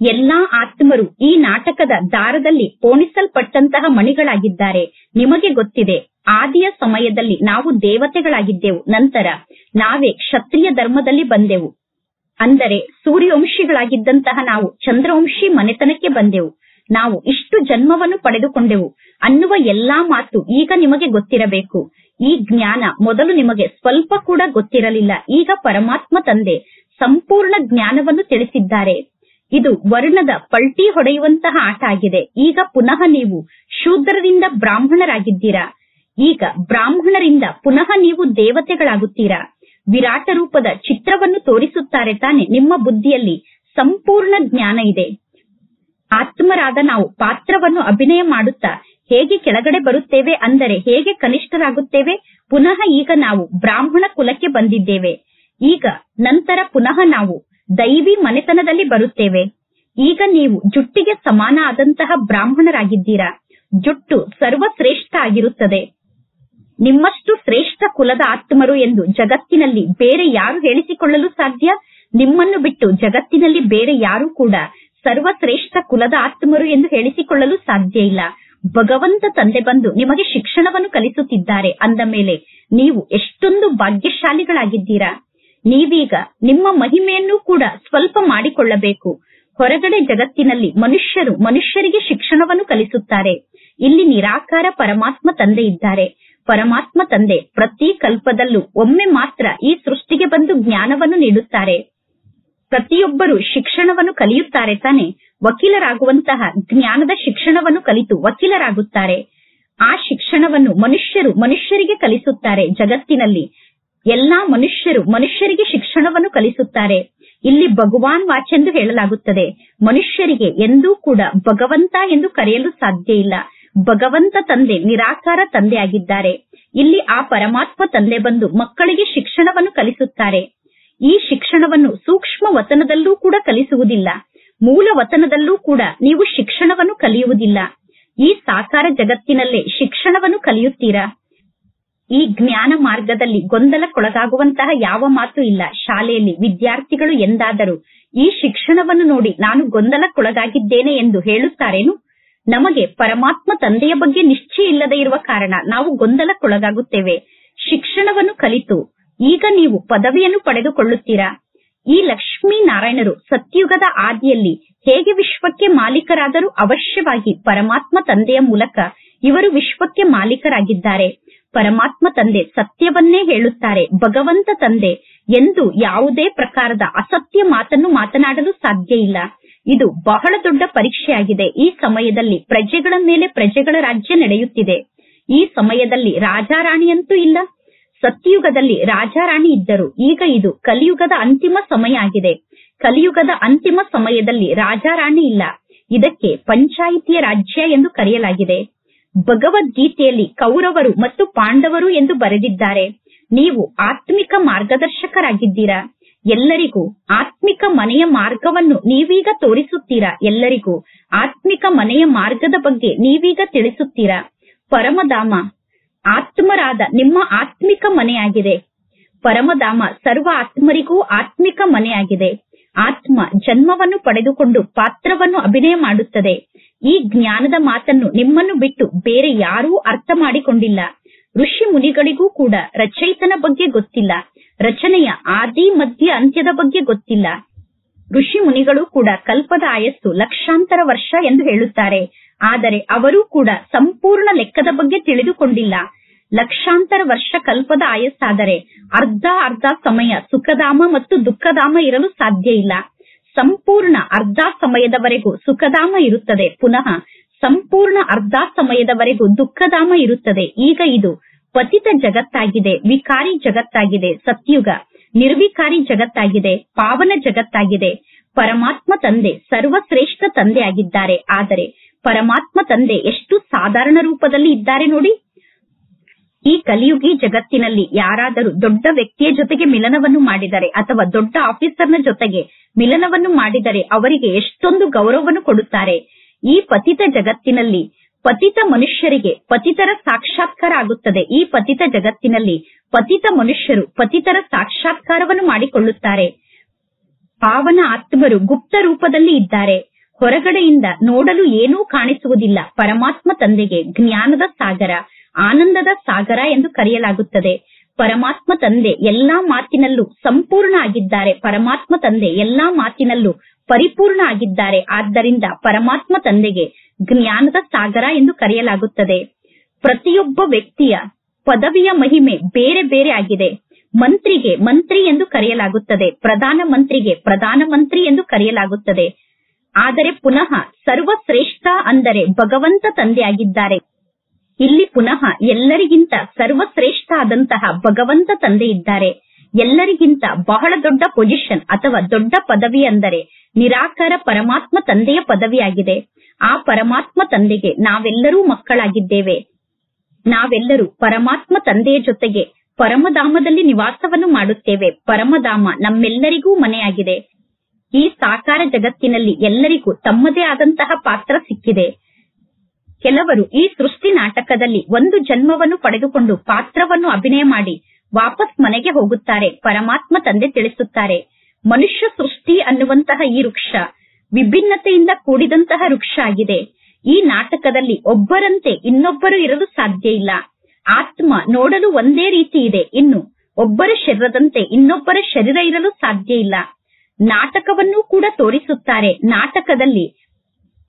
ಎಲ್ಲಾ ಆತ್ಮರು ಈ ನಾಟಕದ ದಾರದಲ್ಲಿ ಪೋಣಿಸಲ್ಪಟ್ಟಂತಹ ಮಣಿಗಳಾಗಿದ್ದಾರೆ. ನಿಮಗೆ ಗೊತ್ತಿದೆ, ಆದಿಯ ಸಮಯದಲ್ಲಿ ನಾವು ದೇವತೆಗಳಾಗಿದ್ದೆವು. ನಂತರ ನಾವೇ ಕ್ಷತ್ರಿಯ ಧರ್ಮದಲ್ಲಿ ಬಂದೆವು. ಅಂದರೆ ಸೂರ್ಯವಂಶಿಗಳಾಗಿದ್ದಂತಹ ನಾವು ಚಂದ್ರವಂಶಿ ಮನೆತನಕ್ಕೆ ಬಂದೆವು. ನಾವು ಇಷ್ಟು ಜನ್ಮವನ್ನು ಪಡೆದುಕೊಂಡೆವು ಅನ್ನುವ ಎಲ್ಲಾ ಮಾತು ಈಗ ನಿಮಗೆ ಗೊತ್ತಿರಬೇಕು. ಈ ಜ್ಞಾನ ಮೊದಲು ನಿಮಗೆ ಸ್ವಲ್ಪ ಕೂಡ ಗೊತ್ತಿರಲಿಲ್ಲ. ಈಗ ಪರಮಾತ್ಮ ತಂದೆ ಸಂಪೂರ್ಣ ಜ್ಞಾನವನ್ನು ತಿಳಿಸಿದ್ದಾರೆ. ಇದು ವರ್ಣದ ಪಲ್ಟಿ ಹೊಡೆಯುವಂತಹ ಆಟ ಆಗಿದೆ. ಈಗ ಪುನಃ ನೀವು ಶೂದ್ರರಿಂದ ಬ್ರಾಹ್ಮಣರಾಗಿದ್ದೀರಾ. ಈಗ ಬ್ರಾಹ್ಮಣರಿಂದ ಪುನಃ ನೀವು ದೇವತೆಗಳಾಗುತ್ತೀರಾ. ವಿರಾಟ ರೂಪದ ಚಿತ್ರವನ್ನು ತೋರಿಸುತ್ತಾರೆ ತಾನೆ. ನಿಮ್ಮ ಬುದ್ಧಿಯಲ್ಲಿ ಸಂಪೂರ್ಣ ಜ್ಞಾನ ಇದೆ. ಆತ್ಮರಾದ ನಾವು ಪಾತ್ರವನ್ನು ಅಭಿನಯ ಮಾಡುತ್ತಾ ಹೇಗೆ ಕೆಳಗಡೆ ಬರುತ್ತೇವೆ, ಅಂದರೆ ಹೇಗೆ ಕನಿಷ್ಠರಾಗುತ್ತೇವೆ. ಪುನಃ ಈಗ ನಾವು ಬ್ರಾಹ್ಮಣ ಕುಲಕ್ಕೆ ಬಂದಿದ್ದೇವೆ. ಈಗ ನಂತರ ಪುನಃ ನಾವು ದೈವಿ ಮನೆತನದಲ್ಲಿ ಬರುತ್ತೇವೆ. ಈಗ ನೀವು ಜುಟ್ಟಿಗೆ ಸಮಾನ ಆದಂತಹ ಬ್ರಾಹ್ಮಣರಾಗಿದ್ದೀರಾ. ಜುಟ್ಟು ಸರ್ವಶ್ರೇಷ್ಠ ಆಗಿರುತ್ತದೆ. ನಿಮ್ಮಷ್ಟು ಶ್ರೇಷ್ಠ ಕುಲದ ಆತ್ಮರು ಎಂದು ಜಗತ್ತಿನಲ್ಲಿ ಬೇರೆ ಯಾರು ಹೇಳಿಸಿಕೊಳ್ಳಲು ಸಾಧ್ಯ? ನಿಮ್ಮನ್ನು ಬಿಟ್ಟು ಜಗತ್ತಿನಲ್ಲಿ ಬೇರೆ ಯಾರು ಕೂಡ ಸರ್ವಶ್ರೇಷ್ಠ ಕುಲದ ಆತ್ಮರು ಎಂದು ಹೇಳಿಸಿಕೊಳ್ಳಲು ಸಾಧ್ಯ ಇಲ್ಲ. ಭಗವಂತ ತಂದೆ ಬಂದು ನಿಮಗೆ ಶಿಕ್ಷಣವನ್ನು ಕಲಿಸುತ್ತಿದ್ದಾರೆ ಅಂದ ಮೇಲೆ ನೀವು ಎಷ್ಟೊಂದು ಭಾಗ್ಯಶಾಲಿಗಳಾಗಿದ್ದೀರಾ. ನೀವೀಗ ನಿಮ್ಮ ಮಹಿಮೆಯನ್ನು ಕೂಡ ಸ್ವಲ್ಪ ಮಾಡಿಕೊಳ್ಳಬೇಕು. ಹೊರಗಡೆ ಜಗತ್ತಿನಲ್ಲಿ ಮನುಷ್ಯರು ಮನುಷ್ಯರಿಗೆ ಶಿಕ್ಷಣವನ್ನು ಕಲಿಸುತ್ತಾರೆ. ಇಲ್ಲಿ ನಿರಾಕಾರ ಪರಮಾತ್ಮ ತಂದೆ ಇದ್ದಾರೆ. ಪರಮಾತ್ಮ ತಂದೆ ಪ್ರತಿ ಕಲ್ಪದಲ್ಲೂ ಒಮ್ಮೆ ಮಾತ್ರ ಈ ಸೃಷ್ಟಿಗೆ ಬಂದು ಜ್ಞಾನವನ್ನು ನೀಡುತ್ತಾರೆ. ಪ್ರತಿಯೊಬ್ಬರು ಶಿಕ್ಷಣವನ್ನು ಕಲಿಯುತ್ತಾರೆ ತಾನೆ. ವಕೀಲರಾಗುವಂತಹ ಜ್ಞಾನದ ಶಿಕ್ಷಣವನ್ನು ಕಲಿತು ವಕೀಲರಾಗುತ್ತಾರೆ. ಆ ಶಿಕ್ಷಣವನ್ನು ಮನುಷ್ಯರು ಮನುಷ್ಯರಿಗೆ ಕಲಿಸುತ್ತಾರೆ. ಜಗತ್ತಿನಲ್ಲಿ ಎಲ್ಲಾ ಮನುಷ್ಯರು ಮನುಷ್ಯರಿಗೆ ಶಿಕ್ಷಣವನ್ನು ಕಲಿಸುತ್ತಾರೆ. ಇಲ್ಲಿ ಭಗವಾನ್ ವಾಚೆಂದು ಹೇಳಲಾಗುತ್ತದೆ. ಮನುಷ್ಯರಿಗೆ ಎಂದೂ ಕೂಡ ಭಗವಂತ ಎಂದು ಕರೆಯಲು ಸಾಧ್ಯ ಇಲ್ಲ. ಭಗವಂತ ತಂದೆ ನಿರಾಕಾರ ತಂದೆ ಆಗಿದ್ದಾರೆ. ಇಲ್ಲಿ ಆ ಪರಮಾತ್ಮ ತಂದೆ ಬಂದು ಮಕ್ಕಳಿಗೆ ಶಿಕ್ಷಣವನ್ನು ಕಲಿಸುತ್ತಾರೆ. ಈ ಶಿಕ್ಷಣವನ್ನು ಸೂಕ್ಷ್ಮ ವತನದಲ್ಲೂ ಕೂಡ ಕಲಿಸುವುದಿಲ್ಲ. ಮೂಲ ವತನದಲ್ಲೂ ಕೂಡ ನೀವು ಶಿಕ್ಷಣವನ್ನು ಕಲಿಯುವುದಿಲ್ಲ. ಈ ಸಾಕಾರ ಜಗತ್ತಿನಲ್ಲೇ ಶಿಕ್ಷಣವನ್ನು ಕಲಿಯುತ್ತೀರಾ? ಈ ಜ್ಞಾನ ಮಾರ್ಗದಲ್ಲಿ ಗೊಂದಲಕ್ಕೊಳಗಾಗುವಂತಹ ಯಾವ ಮಾತು ಇಲ್ಲ. ಶಾಲೆಯಲ್ಲಿ ವಿದ್ಯಾರ್ಥಿಗಳು ಎಂದಾದರೂ ಈ ಶಿಕ್ಷಣವನ್ನು ನೋಡಿ ನಾನು ಗೊಂದಲಕ್ಕೊಳಗಾಗಿದ್ದೇನೆ ಎಂದು ಹೇಳುತ್ತಾರೇನು? ನಮಗೆ ಪರಮಾತ್ಮ ತಂದೆಯ ಬಗ್ಗೆ ನಿಶ್ಚಯ ಇಲ್ಲದೆ ಇರುವ ಕಾರಣ ನಾವು ಗೊಂದಲಕ್ಕೊಳಗಾಗುತ್ತೇವೆ. ಶಿಕ್ಷಣವನ್ನು ಕಲಿತು ಈಗ ನೀವು ಪದವಿಯನ್ನು ಪಡೆದುಕೊಳ್ಳುತ್ತೀರಾ. ಈ ಲಕ್ಷ್ಮೀನಾರಾಯಣರು ಸತ್ಯುಗದ ಆದಿಯಲ್ಲಿ ಹೇಗೆ ವಿಶ್ವಕ್ಕೆ ಮಾಲೀಕರಾದರೂ ಅವಶ್ಯವಾಗಿ ಪರಮಾತ್ಮ ತಂದೆಯ ಮೂಲಕ ಇವರು ವಿಶ್ವಕ್ಕೆ ಮಾಲೀಕರಾಗಿದ್ದಾರೆ. ಪರಮಾತ್ಮ ತಂದೆ ಸತ್ಯವನ್ನೇ ಹೇಳುತ್ತಾರೆ. ಭಗವಂತ ತಂದೆ ಎಂದು ಯಾವುದೇ ಪ್ರಕಾರದ ಅಸತ್ಯ ಮಾತನ್ನು ಮಾತನಾಡಲು ಸಾಧ್ಯ ಇಲ್ಲ. ಇದು ಬಹಳ ದೊಡ್ಡ ಪರೀಕ್ಷೆಯಾಗಿದೆ. ಈ ಸಮಯದಲ್ಲಿ ಪ್ರಜೆಗಳ ಮೇಲೆ ಪ್ರಜೆಗಳ ರಾಜ್ಯ ನಡೆಯುತ್ತಿದೆ. ಈ ಸಮಯದಲ್ಲಿ ರಾಜಾರಾಣಿಯಂತೂ ಇಲ್ಲ. ಸತ್ಯಯುಗದಲ್ಲಿ ರಾಜಾರಾಣಿ ಇದ್ದರು. ಈಗ ಇದು ಕಲಿಯುಗದ ಅಂತಿಮ ಸಮಯ ಆಗಿದೆ. ಕಲಿಯುಗದ ಅಂತಿಮ ಸಮಯದಲ್ಲಿ ರಾಜಾರಾಣಿ ಇಲ್ಲ. ಇದಕ್ಕೆ ಪಂಚಾಯಿತಿಯ ರಾಜ್ಯ ಎಂದು ಕರೆಯಲಾಗಿದೆ. ಭಗವದ್ಗೀತೆಯಲ್ಲಿ ಕೌರವರು ಮತ್ತು ಪಾಂಡವರು ಎಂದು ಬರೆದಿದ್ದಾರೆ. ನೀವು ಆತ್ಮಿಕ ಮಾರ್ಗದರ್ಶಕರಾಗಿದ್ದೀರಾ. ಎಲ್ಲರಿಗೂ ಆತ್ಮಿಕ ಮನೆಯ ಮಾರ್ಗವನ್ನು ನೀವೀಗ ತೋರಿಸುತ್ತೀರಾ. ಎಲ್ಲರಿಗೂ ಆತ್ಮಿಕ ಮನೆಯ ಮಾರ್ಗದ ಬಗ್ಗೆ ನೀವೀಗ ತಿಳಿಸುತ್ತೀರಾ. ಪರಮಧಾಮ ಆತ್ಮರಾದ ನಿಮ್ಮ ಆತ್ಮಿಕ ಮನೆಯಾಗಿದೆ. ಪರಮಧಾಮ ಸರ್ವ ಆತ್ಮರಿಗೂ ಆತ್ಮಿಕ ಮನೆಯಾಗಿದೆ. ಆತ್ಮ ಜನ್ಮವನ್ನು ಪಡೆದುಕೊಂಡು ಪಾತ್ರವನ್ನು ಅಭಿನಯ ಮಾಡುತ್ತದೆ. ಈ ಜ್ಞಾನದ ಮಾತನ್ನು ನಿಮ್ಮನ್ನು ಬಿಟ್ಟು ಬೇರೆ ಯಾರೂ ಅರ್ಥ ಮಾಡಿಕೊಂಡಿಲ್ಲ. ಋಷಿ ಮುನಿಗಳಿಗೂ ಕೂಡ ರಚಯಿತನ ಬಗ್ಗೆ ಗೊತ್ತಿಲ್ಲ. ರಚನೆಯ ಆದಿ ಮಧ್ಯ ಅಂತ್ಯದ ಬಗ್ಗೆ ಗೊತ್ತಿಲ್ಲ. ಋಷಿ ಮುನಿಗಳು ಕೂಡ ಕಲ್ಪದ ಆಯಸ್ಸು ಲಕ್ಷಾಂತರ ವರ್ಷ ಎಂದು ಹೇಳುತ್ತಾರೆ. ಆದರೆ ಅವರೂ ಕೂಡ ಸಂಪೂರ್ಣ ಲೆಕ್ಕದ ಬಗ್ಗೆ ತಿಳಿದುಕೊಂಡಿಲ್ಲ. ಲಕ್ಷಾಂತರ ವರ್ಷ ಕಲ್ಪದ ಆಯಸ್ಸಾದರೆ ಅರ್ಧ ಸಮಯ ಸುಖಧಾಮ ಮತ್ತು ದುಃಖಧಾಮ ಇರಲು ಸಾಧ್ಯ ಇಲ್ಲ. ಸಂಪೂರ್ಣ ಅರ್ಧ ಸಮಯದವರೆಗೂ ಸುಖಧಾಮ ಇರುತ್ತದೆ. ಪುನಃ ಸಂಪೂರ್ಣ ಅರ್ಧ ಸಮಯದವರೆಗೂ ದುಃಖಧಾಮ ಇರುತ್ತದೆ. ಈಗ ಇದು ಪತಿತ ಜಗತ್ತಾಗಿದೆ, ವಿಕಾರಿ ಜಗತ್ತಾಗಿದೆ. ಸತ್ಯುಗ ನಿರ್ವಿಕಾರಿ ಜಗತ್ತಾಗಿದೆ, ಪಾವನ ಜಗತ್ತಾಗಿದೆ. ಪರಮಾತ್ಮ ತಂದೆ ಸರ್ವಶ್ರೇಷ್ಠ ತಂದೆ ಆಗಿದ್ದಾರೆ. ಆದರೆ ಪರಮಾತ್ಮ ತಂದೆ ಎಷ್ಟು ಸಾಧಾರಣ ರೂಪದಲ್ಲಿ ಇದ್ದಾರೆ ನೋಡಿ. ಈ ಕಲಿಯುಗಿ ಜಗತ್ತಿನಲ್ಲಿ ಯಾರಾದರೂ ದೊಡ್ಡ ವ್ಯಕ್ತಿಯ ಜೊತೆಗೆ ಮಿಲನವನ್ನು ಮಾಡಿದರೆ ಅಥವಾ ದೊಡ್ಡ ಆಫೀಸರ್ನ ಜೊತೆಗೆ ಮಿಲನವನ್ನು ಮಾಡಿದರೆ ಅವರಿಗೆ ಎಷ್ಟೊಂದು ಗೌರವವನ್ನು ಕೊಡುತ್ತಾರೆ. ಈ ಪತಿತ ಜಗತ್ತಿನಲ್ಲಿ ಪತಿತ ಮನುಷ್ಯರಿಗೆ ಪತಿತರ ಸಾಕ್ಷಾತ್ಕಾರ ಆಗುತ್ತದೆ. ಈ ಪತಿತ ಜಗತ್ತಿನಲ್ಲಿ ಪತಿತ ಮನುಷ್ಯರು ಪತಿತರ ಸಾಕ್ಷಾತ್ಕಾರವನ್ನು ಮಾಡಿಕೊಳ್ಳುತ್ತಾರೆ. ಪಾವನ ಆತ್ಮರು ಗುಪ್ತ ರೂಪದಲ್ಲಿ ಇದ್ದಾರೆ. ಹೊರಗಡೆಯಿಂದ ನೋಡಲು ಏನೂ ಕಾಣಿಸುವುದಿಲ್ಲ. ಪರಮಾತ್ಮ ತಂದೆಗೆ ಜ್ಞಾನದ ಸಾಗರ, ಆನಂದದ ಸಾಗರ ಎಂದು ಕರೆಯಲಾಗುತ್ತದೆ. ಪರಮಾತ್ಮ ತಂದೆ ಎಲ್ಲಾ ಮಾತಿನಲ್ಲೂ ಸಂಪೂರ್ಣ ಆಗಿದ್ದಾರೆ. ಪರಮಾತ್ಮ ತಂದೆ ಎಲ್ಲಾ ಮಾತಿನಲ್ಲೂ ಪರಿಪೂರ್ಣ ಆಗಿದ್ದಾರೆ. ಆದ್ದರಿಂದ ಪರಮಾತ್ಮ ತಂದೆಗೆ ಜ್ಞಾನದ ಸಾಗರ ಎಂದು ಕರೆಯಲಾಗುತ್ತದೆ. ಪ್ರತಿಯೊಬ್ಬ ವ್ಯಕ್ತಿಯ ಪದವಿಯ ಮಹಿಮೆ ಬೇರೆ ಬೇರೆ ಆಗಿದೆ. ಮಂತ್ರಿಗೆ ಮಂತ್ರಿ ಎಂದು ಕರೆಯಲಾಗುತ್ತದೆ. ಪ್ರಧಾನ ಮಂತ್ರಿಗೆ ಪ್ರಧಾನ ಮಂತ್ರಿ ಎಂದು ಕರೆಯಲಾಗುತ್ತದೆ. ಆದರೆ ಪುನಃ ಸರ್ವಶ್ರೇಷ್ಠ ಅಂದರೆ ಭಗವಂತ ತಂದೆ ಆಗಿದ್ದಾರೆ. ಇಲ್ಲಿ ಪುನಃ ಎಲ್ಲರಿಗಿಂತ ಸರ್ವಶ್ರೇಷ್ಠ ಆದಂತಹ ಭಗವಂತ ತಂದೆ ಇದ್ದಾರೆ. ಎಲ್ಲರಿಗಿಂತ ಬಹಳ ದೊಡ್ಡ ಪೊಸಿಷನ್ ಅಥವಾ ದೊಡ್ಡ ಪದವಿ ಅಂದರೆ ನಿರಾಕಾರ ಪರಮಾತ್ಮ ತಂದೆಯ ಪದವಿಯಾಗಿದೆ. ಆ ಪರಮಾತ್ಮ ತಂದೆಗೆ ನಾವೆಲ್ಲರೂ ಮಕ್ಕಳಾಗಿದ್ದೇವೆ. ನಾವೆಲ್ಲರೂ ಪರಮಾತ್ಮ ತಂದೆಯ ಜೊತೆಗೆ ಪರಮಧಾಮದಲ್ಲಿ ನಿವಾಸವನ್ನು ಮಾಡುತ್ತೇವೆ. ಪರಮಧಾಮ ನಮ್ಮೆಲ್ಲರಿಗೂ ಮನೆಯಾಗಿದೆ. ಈ ಸಾಕಾರ ಜಗತ್ತಿನಲ್ಲಿ ಎಲ್ಲರಿಗೂ ತಮ್ಮದೇ ಆದಂತಹ ಪಾತ್ರ ಸಿಕ್ಕಿದೆ. ಕೆಲವರು ಈ ಸೃಷ್ಟಿ ನಾಟಕದಲ್ಲಿ ಒಂದು ಜನ್ಮವನ್ನು ಪಡೆದುಕೊಂಡು ಪಾತ್ರವನ್ನು ಅಭಿನಯ ಮಾಡಿ ವಾಪಸ್ ಮನೆಗೆ ಹೋಗುತ್ತಾರೆ. ಪರಮಾತ್ಮ ತಂದೆ ತಿಳಿಸುತ್ತಾರೆ, ಮನುಷ್ಯ ಸೃಷ್ಟಿ ಅನ್ನುವಂತಹ ಈ ವೃಕ್ಷ ವಿಭಿನ್ನತೆಯಿಂದ ಕೂಡಿದಂತಹ ವೃಕ್ಷ ಆಗಿದೆ. ಈ ನಾಟಕದಲ್ಲಿ ಒಬ್ಬರಂತೆ ಇನ್ನೊಬ್ಬರು ಇರಲು ಸಾಧ್ಯ ಇಲ್ಲ. ಆತ್ಮ ನೋಡಲು ಒಂದೇ ರೀತಿ ಇದೆ, ಇನ್ನು ಒಬ್ಬರ ಶರೀರದಂತೆ ಇನ್ನೊಬ್ಬರ ಶರೀರ ಇರಲು ಸಾಧ್ಯ ಇಲ್ಲ. ನಾಟಕವನ್ನು ಕೂಡ ತೋರಿಸುತ್ತಾರೆ. ನಾಟಕದಲ್ಲಿ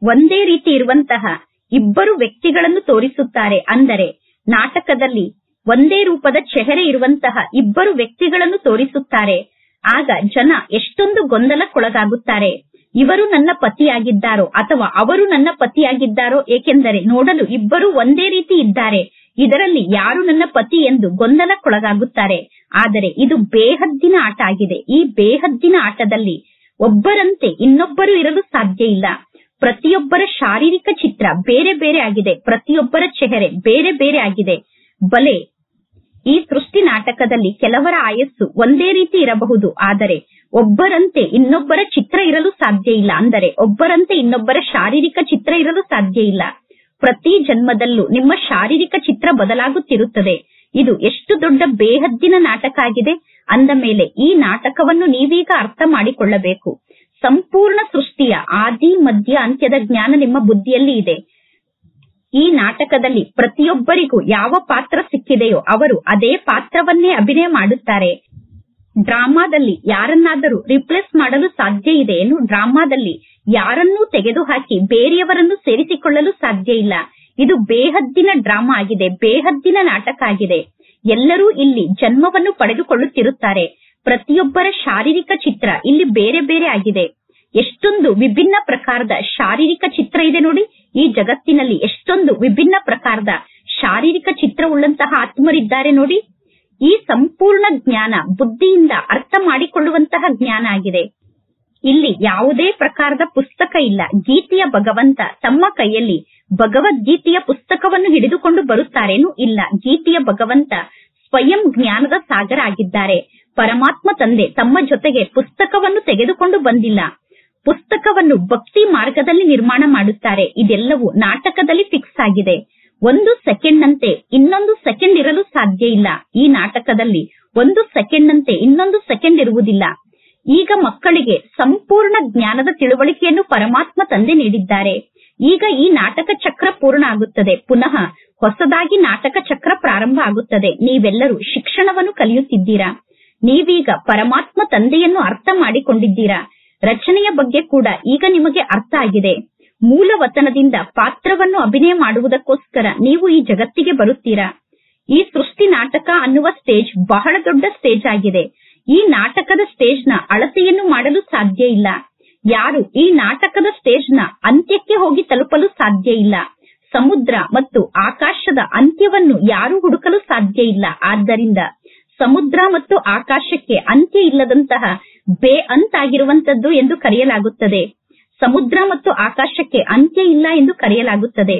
ಒಂದೇ ರೀತಿ ಇರುವಂತಹ ಇಬ್ಬರು ವ್ಯಕ್ತಿಗಳನ್ನು ತೋರಿಸುತ್ತಾರೆ. ಅಂದರೆ ನಾಟಕದಲ್ಲಿ ಒಂದೇ ರೂಪದ ಚೆಹರೆ ಇರುವಂತಹ ಇಬ್ಬರು ವ್ಯಕ್ತಿಗಳನ್ನು ತೋರಿಸುತ್ತಾರೆ. ಆಗ ಜನ ಎಷ್ಟೊಂದು ಗೊಂದಲಕ್ಕೊಳಗಾಗುತ್ತಾರೆ. ಇವರು ನನ್ನ ಪತಿಯಾಗಿದ್ದಾರೋ ಅಥವಾ ಅವರು ನನ್ನ ಪತಿಯಾಗಿದ್ದಾರೋ, ಏಕೆಂದರೆ ನೋಡಲು ಇಬ್ಬರು ಒಂದೇ ರೀತಿ ಇದ್ದಾರೆ, ಇದರಲ್ಲಿ ಯಾರು ನನ್ನ ಪತಿ ಎಂದು ಗೊಂದಲಕ್ಕೊಳಗಾಗುತ್ತಾರೆ. ಆದರೆ ಇದು ಬೇಹದ್ದಿನ ಆಟ ಆಗಿದೆ. ಈ ಬೇಹದ್ದಿನ ಆಟದಲ್ಲಿ ಒಬ್ಬರಂತೆ ಇನ್ನೊಬ್ಬರು ಇರಲು ಸಾಧ್ಯ ಇಲ್ಲ. ಪ್ರತಿಯೊಬ್ಬರ ಶಾರೀರಿಕ ಚಿತ್ರ ಬೇರೆ ಬೇರೆ ಆಗಿದೆ, ಪ್ರತಿಯೊಬ್ಬರ ಚೆಹರೆ ಬೇರೆ ಬೇರೆ ಆಗಿದೆ. ಬಲೆ ಈ ಸೃಷ್ಟಿ ನಾಟಕದಲ್ಲಿ ಕೆಲವರ ಆಯಸ್ಸು ಒಂದೇ ರೀತಿ ಇರಬಹುದು, ಆದರೆ ಒಬ್ಬರಂತೆ ಇನ್ನೊಬ್ಬರ ಚಿತ್ರ ಇರಲು ಸಾಧ್ಯ ಇಲ್ಲ. ಅಂದರೆ ಒಬ್ಬರಂತೆ ಇನ್ನೊಬ್ಬರ ಶಾರೀರಿಕ ಚಿತ್ರ ಇರಲು ಸಾಧ್ಯ ಇಲ್ಲ. ಪ್ರತಿ ಜನ್ಮದಲ್ಲೂ ನಿಮ್ಮ ಶಾರೀರಿಕ ಚಿತ್ರ ಬದಲಾಗುತ್ತಿರುತ್ತದೆ. ಇದು ಎಷ್ಟು ದೊಡ್ಡ ಬೇಹದ್ದಿನ ನಾಟಕ ಆಗಿದೆ ಅಂದ ಮೇಲೆ ಈ ನಾಟಕವನ್ನು ನೀವೀಗ ಅರ್ಥ ಮಾಡಿಕೊಳ್ಳಬೇಕು. ಸಂಪೂರ್ಣ ಸೃಷ್ಟಿಯ ಆದಿ ಮಧ್ಯ ಅಂತ್ಯದ ಜ್ಞಾನ ನಿಮ್ಮ ಬುದ್ಧಿಯಲ್ಲಿ ಇದೆ. ಈ ನಾಟಕದಲ್ಲಿ ಪ್ರತಿಯೊಬ್ಬರಿಗೂ ಯಾವ ಪಾತ್ರ ಸಿಕ್ಕಿದೆಯೋ ಅವರು ಅದೇ ಪಾತ್ರವನ್ನೇ ಅಭಿನಯ ಮಾಡುತ್ತಾರೆ. ಡ್ರಾಮಾದಲ್ಲಿ ಯಾರನ್ನಾದರೂ ರಿಪ್ಲೇಸ್ ಮಾಡಲು ಸಾಧ್ಯ ಇದೆ ಏನು? ಡ್ರಾಮಾದಲ್ಲಿ ಯಾರನ್ನೂ ತೆಗೆದುಹಾಕಿ ಬೇರೆಯವರನ್ನು ಸೇರಿಸಿಕೊಳ್ಳಲು ಸಾಧ್ಯ ಇಲ್ಲ. ಇದು ಬೇಹದ್ದಿನ ಡ್ರಾಮಾ ಆಗಿದೆ, ಬೇಹದ್ದಿನ ನಾಟಕ ಆಗಿದೆ. ಎಲ್ಲರೂ ಇಲ್ಲಿ ಜನ್ಮವನ್ನು ಪಡೆದುಕೊಳ್ಳುತ್ತಿರುತ್ತಾರೆ. ಪ್ರತಿಯೊಬ್ಬರ ಶಾರೀರಿಕ ಚಿತ್ರ ಇಲ್ಲಿ ಬೇರೆ ಬೇರೆ ಆಗಿದೆ. ಎಷ್ಟೊಂದು ವಿಭಿನ್ನ ಪ್ರಕಾರದ ಶಾರೀರಿಕ ಚಿತ್ರ ಇದೆ ನೋಡಿ. ಈ ಜಗತ್ತಿನಲ್ಲಿ ಎಷ್ಟೊಂದು ವಿಭಿನ್ನ ಪ್ರಕಾರದ ಶಾರೀರಿಕ ಚಿತ್ರವುಳ್ಳಂತಹ ಆತ್ಮರಿದ್ದಾರೆ ನೋಡಿ. ಈ ಸಂಪೂರ್ಣ ಜ್ಞಾನ ಬುದ್ಧಿಯಿಂದ ಅರ್ಥ ಮಾಡಿಕೊಳ್ಳುವಂತಹ ಜ್ಞಾನ ಆಗಿದೆ. ಇಲ್ಲಿ ಯಾವುದೇ ಪ್ರಕಾರದ ಪುಸ್ತಕ ಇಲ್ಲ. ಗೀತೆಯ ಭಗವಂತ ತಮ್ಮ ಕೈಯಲ್ಲಿ ಭಗವದ್ಗೀತೆಯ ಪುಸ್ತಕವನ್ನು ಹಿಡಿದುಕೊಂಡು ಬರುತ್ತಾರೇನು? ಇಲ್ಲ. ಗೀತೆಯ ಭಗವಂತ ಸ್ವಯಂ ಜ್ಞಾನದ ಸಾಗರ ಆಗಿದ್ದಾರೆ. ಪರಮಾತ್ಮ ತಂದೆ ತಮ್ಮ ಜೊತೆಗೆ ಪುಸ್ತಕವನ್ನು ತೆಗೆದುಕೊಂಡು ಬಂದಿಲ್ಲ. ಪುಸ್ತಕವನ್ನು ಭಕ್ತಿ ಮಾರ್ಗದಲ್ಲಿ ನಿರ್ಮಾಣ ಮಾಡುತ್ತಾರೆ. ಇದೆಲ್ಲವೂ ನಾಟಕದಲ್ಲಿ ಫಿಕ್ಸ್ ಆಗಿದೆ. ಒಂದು ಸೆಕೆಂಡ್ ನಂತೆ ಇನ್ನೊಂದು ಸೆಕೆಂಡ್ ಇರಲು ಸಾಧ್ಯ ಇಲ್ಲ. ಈ ನಾಟಕದಲ್ಲಿ ಒಂದು ಸೆಕೆಂಡ್ ನಂತೆ ಇನ್ನೊಂದು ಸೆಕೆಂಡ್ ಇರುವುದಿಲ್ಲ. ಈಗ ಮಕ್ಕಳಿಗೆ ಸಂಪೂರ್ಣ ಜ್ಞಾನದ ತಿಳುವಳಿಕೆಯನ್ನು ಪರಮಾತ್ಮ ತಂದೆ ನೀಡಿದ್ದಾರೆ. ಈಗ ಈ ನಾಟಕ ಚಕ್ರ ಪೂರ್ಣ ಆಗುತ್ತದೆ. ಪುನಃ ಹೊಸದಾಗಿ ನಾಟಕ ಚಕ್ರ ಪ್ರಾರಂಭ ಆಗುತ್ತದೆ. ನೀವೆಲ್ಲರೂ ಶಿಕ್ಷಣವನ್ನು ಕಲಿಯುತ್ತಿದ್ದೀರಾ. ನೀವೀಗ ಪರಮಾತ್ಮ ತಂದೆಯನ್ನು ಅರ್ಥ ಮಾಡಿಕೊಂಡಿದ್ದೀರಾ. ರಚನೆಯ ಬಗ್ಗೆ ಕೂಡ ಈಗ ನಿಮಗೆ ಅರ್ಥ ಆಗಿದೆ. ಮೂಲ ವತನದಿಂದ ಪಾತ್ರವನ್ನು ಅಭಿನಯ ಮಾಡುವುದಕ್ಕೋಸ್ಕರ ನೀವು ಈ ಜಗತ್ತಿಗೆ ಬರುತ್ತೀರಾ. ಈ ಸೃಷ್ಟಿ ನಾಟಕ ಅನ್ನುವ ಸ್ಟೇಜ್ ಬಹಳ ದೊಡ್ಡ ಸ್ಟೇಜ್ ಆಗಿದೆ. ಈ ನಾಟಕದ ಸ್ಟೇಜ್ನ ಅಳತೆಯನ್ನು ಮಾಡಲು ಸಾಧ್ಯ ಇಲ್ಲ. ಯಾರು ಈ ನಾಟಕದ ಸ್ಟೇಜ್ನ ಅಂತ್ಯಕ್ಕೆ ಹೋಗಿ ತಲುಪಲು ಸಾಧ್ಯ ಇಲ್ಲ. ಸಮುದ್ರ ಮತ್ತು ಆಕಾಶದ ಅಂತ್ಯವನ್ನು ಯಾರು ಹುಡುಕಲು ಸಾಧ್ಯ ಇಲ್ಲ. ಆದ್ದರಿಂದ ಸಮುದ್ರ ಮತ್ತು ಆಕಾಶಕ್ಕೆ ಅಂತ್ಯ ಇಲ್ಲದಂತಹ ಅಂತಾಗಿರುವಂತದ್ದು ಎಂದು ಕರೆಯಲಾಗುತ್ತದೆ. ಸಮುದ್ರ ಮತ್ತು ಆಕಾಶಕ್ಕೆ ಅಂತ್ಯ ಇಲ್ಲ ಎಂದು ಕರೆಯಲಾಗುತ್ತದೆ.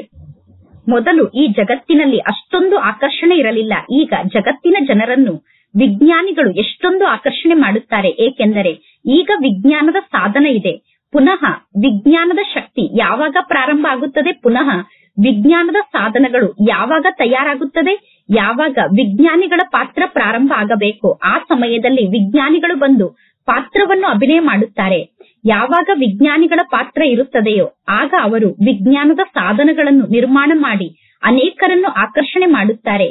ಮೊದಲು ಈ ಜಗತ್ತಿನಲ್ಲಿ ಅಷ್ಟೊಂದು ಆಕರ್ಷಣೆ ಇರಲಿಲ್ಲ. ಈಗ ಜಗತ್ತಿನ ಜನರನ್ನು ವಿಜ್ಞಾನಿಗಳು ಎಷ್ಟೊಂದು ಆಕರ್ಷಣೆ ಮಾಡುತ್ತಾರೆ. ಏಕೆಂದರೆ ಈಗ ವಿಜ್ಞಾನದ ಸಾಧನ ಇದೆ. ಪುನಃ ವಿಜ್ಞಾನದ ಶಕ್ತಿ ಯಾವಾಗ ಪ್ರಾರಂಭ ಆಗುತ್ತದೆ? ಪುನಃ ವಿಜ್ಞಾನದ ಸಾಧನಗಳು ಯಾವಾಗ ತಯಾರಾಗುತ್ತದೆ? ಯಾವಾಗ ವಿಜ್ಞಾನಿಗಳ ಪಾತ್ರ ಪ್ರಾರಂಭ ಆಗಬೇಕು ಆ ಸಮಯದಲ್ಲಿ ವಿಜ್ಞಾನಿಗಳು ಬಂದು ಪಾತ್ರವನ್ನು ಅಭಿನಯ ಮಾಡುತ್ತಾರೆ. ಯಾವಾಗ ವಿಜ್ಞಾನಿಗಳ ಪಾತ್ರ ಇರುತ್ತದೆಯೋ ಆಗ ಅವರು ವಿಜ್ಞಾನದ ಸಾಧನಗಳನ್ನು ನಿರ್ಮಾಣ ಮಾಡಿ ಅನೇಕರನ್ನು ಆಕರ್ಷಣೆ ಮಾಡುತ್ತಾರೆ.